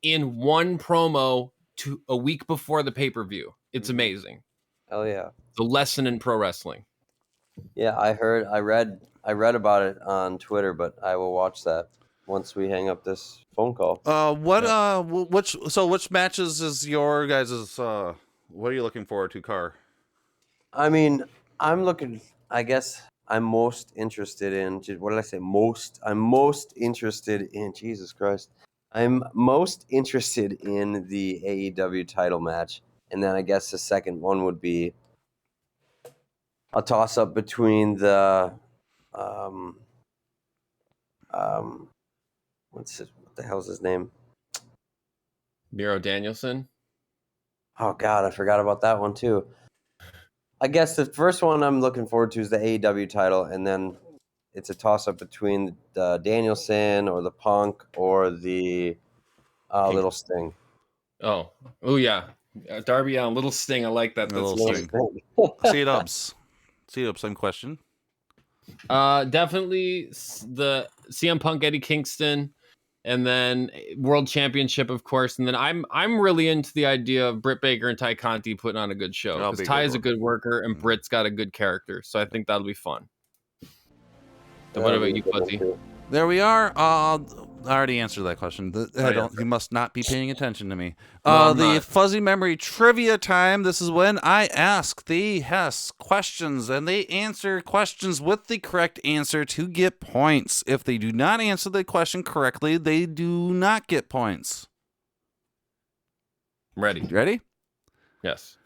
in one promo to a week before the pay-per-view. It's amazing. Hell yeah. The lesson in pro wrestling. Yeah, I read about it on Twitter, but I will watch that once we hang up this phone call. Which matches is your guys' what are you looking forward to, Carr? I mean, I'm most interested in, what did I say? I'm most interested in, Jesus Christ. I'm most interested in the AEW title match. And then I guess the second one would be a toss-up between the, what the hell's his name? Miro Danielson. Oh, God, I forgot about that one, too. I guess the first one I'm looking forward to is the AEW title, and then it's a toss-up between the Danielson or the Punk or the Little Sting. Oh, yeah. Darby Allin, Little Sting. I like that. Little Sting. C-Dubs, same question. Definitely the CM Punk, Eddie Kingston, and then World Championship, of course. And then I'm really into the idea of Britt Baker and Ty Conti putting on a good show because Ty is a good worker and Britt's got a good character. So I think that'll be fun. So what about you, Fuzzy? There we are. I already answered that question. You must not be paying attention to me. The Fuzzy Memory Trivia time. This is when I ask the Hess questions, and they answer questions with the correct answer to get points. If they do not answer the question correctly, they do not get points. Ready? Yes.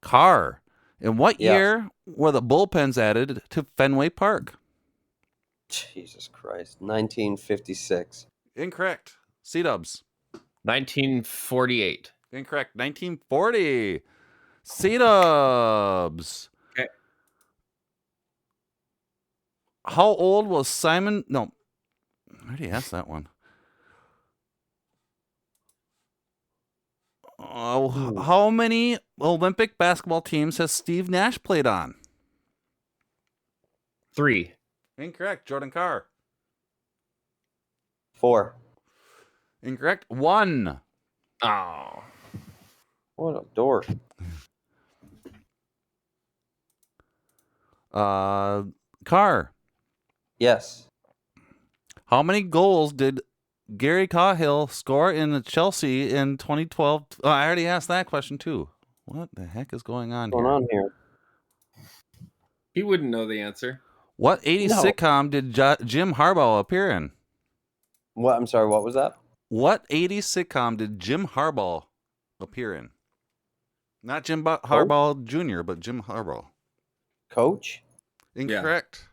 Carr. In what year were the bullpens added to Fenway Park? Jesus Christ. 1956. Incorrect. C-Dubs. 1948. Incorrect. 1940. C-Dubs. Okay. How old was Simon? No. I already asked that one. How many Olympic basketball teams has Steve Nash played on? 3. Incorrect. Jordan Carr. 4. Incorrect. 1. Oh. What a dork. Carr. Yes. How many goals did Gary Cahill score in Chelsea in 2012? Oh, I already asked that question too. What the heck is going on here? He wouldn't know the answer. What 80s sitcom did Jim Harbaugh appear in? What? I'm sorry, what was that? What 80s sitcom did Jim Harbaugh appear in? Not Jim Harbaugh Jr., but Jim Harbaugh. Coach? Incorrect.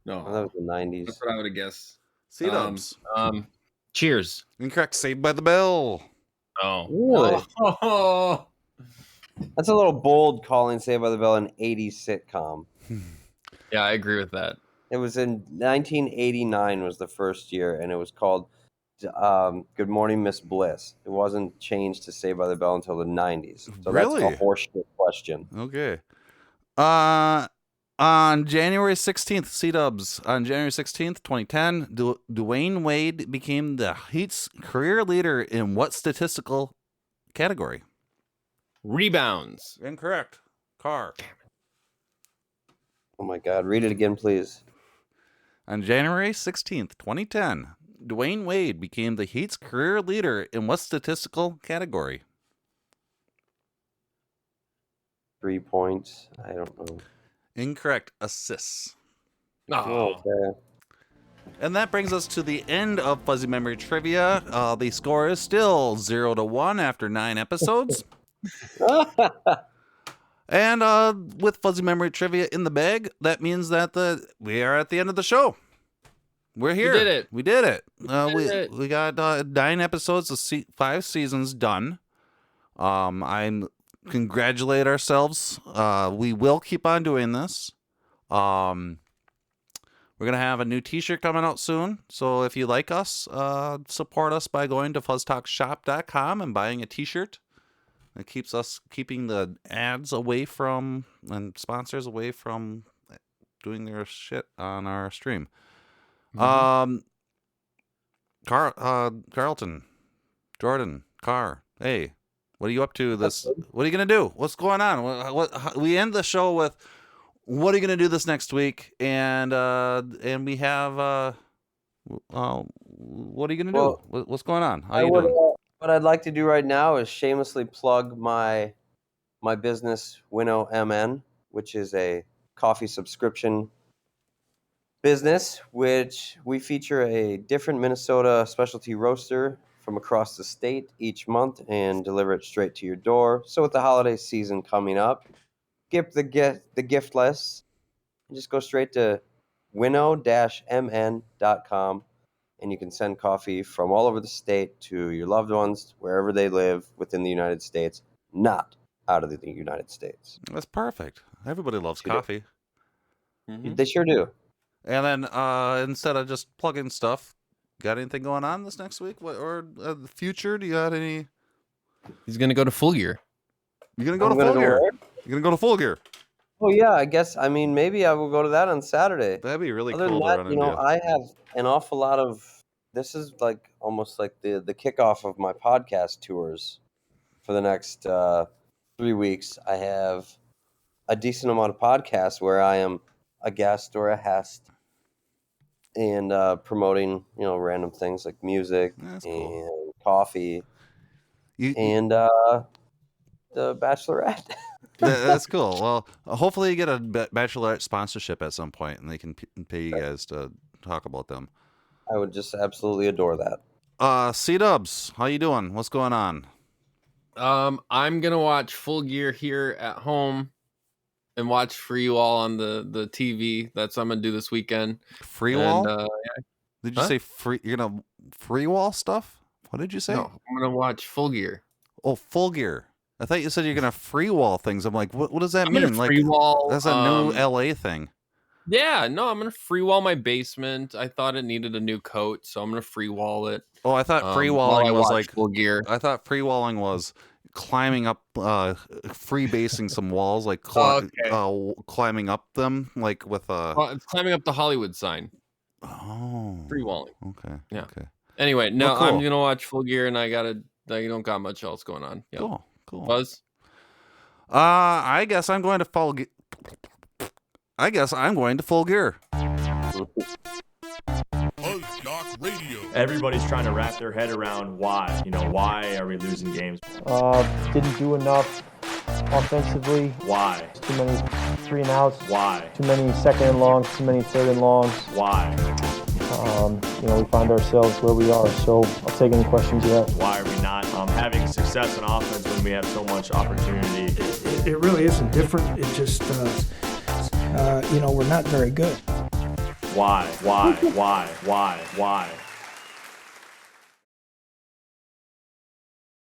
No. Oh, that was the 90s. That's what I would have guessed. C-Dubs. Cheers. Incorrect. Saved by the Bell. Oh. Really? Oh. That's a little bold calling Saved by the Bell an 80s sitcom. Yeah, I agree with that. It was in 1989 was the first year, and it was called Good Morning, Miss Bliss. It wasn't changed to Saved by the Bell until the 90s. So Really? That's a horseshit question. Okay. On January 16th, C-Dubs, on January 16th, 2010, Dwayne Wade became the Heat's career leader in what statistical category? Rebounds. Incorrect. Carr. Oh my God. Read it again, please. On January 16th, 2010, Dwayne Wade became the Heat's career leader in what statistical category? 3 points. I don't know. Incorrect. Assists. Oh, Okay. And that brings us to the end of Fuzzy Memory Trivia. The score is still 0-1 after 9 episodes. And with Fuzzy Memory Trivia in the bag, that means that we are at the end of the show. We're here. We did it. We did it. did it. We got 9 episodes of 5 seasons done. I'm congratulate ourselves. We will keep on doing this. We're going to have a new t-shirt coming out soon. So if you like us, support us by going to fuzztalkshop.com and buying a t-shirt. It keeps us keeping the ads away from and sponsors away from doing their shit on our stream. Carlton, Jordan, Carr, hey, what are you up to this? What are you going to do? What's going on? We end the show with, what are you going to do this next week? And we have, what are you going to do? What's going on? How you doing? What I'd like to do right now is shamelessly plug my business, Winnow MN, which is a coffee subscription business, which we feature a different Minnesota specialty roaster from across the state each month and deliver it straight to your door. So with the holiday season coming up, skip the gift list and just go straight to winnow-mn.com. And you can send coffee from all over the state to your loved ones, wherever they live within the United States, not out of the United States. That's perfect. Everybody loves coffee. Mm-hmm. They sure do. And then instead of just plugging stuff, got anything going on this next week? Or the future? Do you got any? He's going to go to Full Gear. You're going to go to Full Gear? You're going to go to Full Gear? Oh, yeah, I guess. I mean, maybe I will go to that on Saturday. That'd be really Other cool than to that, run into. I have an awful lot of, this is like almost like the kickoff of my podcast tours for the next 3 weeks. I have a decent amount of podcasts where I am a guest or a host and promoting, random things like music and coffee and the Bachelorette. That's cool. Well, hopefully you get a Bachelorette sponsorship at some point, and they can pay you guys to talk about them. I would just absolutely adore that. C-Dubs, how you doing? What's going on? I'm gonna watch Full Gear here at home and watch for you all on the TV. That's what I'm gonna do this weekend. Free wall? Yeah. Did you say free? You're gonna free wall stuff? What did you say? No, I'm gonna watch Full Gear. Oh, Full Gear. I thought you said you're gonna free wall things. I'm like, what does that mean? Like, free wall. That's a new LA thing. Yeah, no, I'm gonna free wall my basement. I thought it needed a new coat, so I'm gonna free wall it. Oh, I thought free walling was like Full Gear. I thought free walling was climbing up, free basing some walls, like climbing up them, like with it's climbing up the Hollywood sign. Oh, free walling. Okay. Yeah. Okay. Anyway, no, well, cool. I'm gonna watch Full Gear, and I don't got much else going on. Yep. Cool. Buzz. I guess I'm going to Full Gear. FuzzJockRadio. Everybody's trying to wrap their head around why. Why are we losing games? Didn't do enough offensively. Why? Too many 3 and outs. Why? Too many 2nd and longs. Too many 3rd and longs. Why? We find ourselves where we are. So I'll take any questions you have. Why are we not having success in offense when we have so much opportunity? It really isn't different. It just, we're not very good. Why?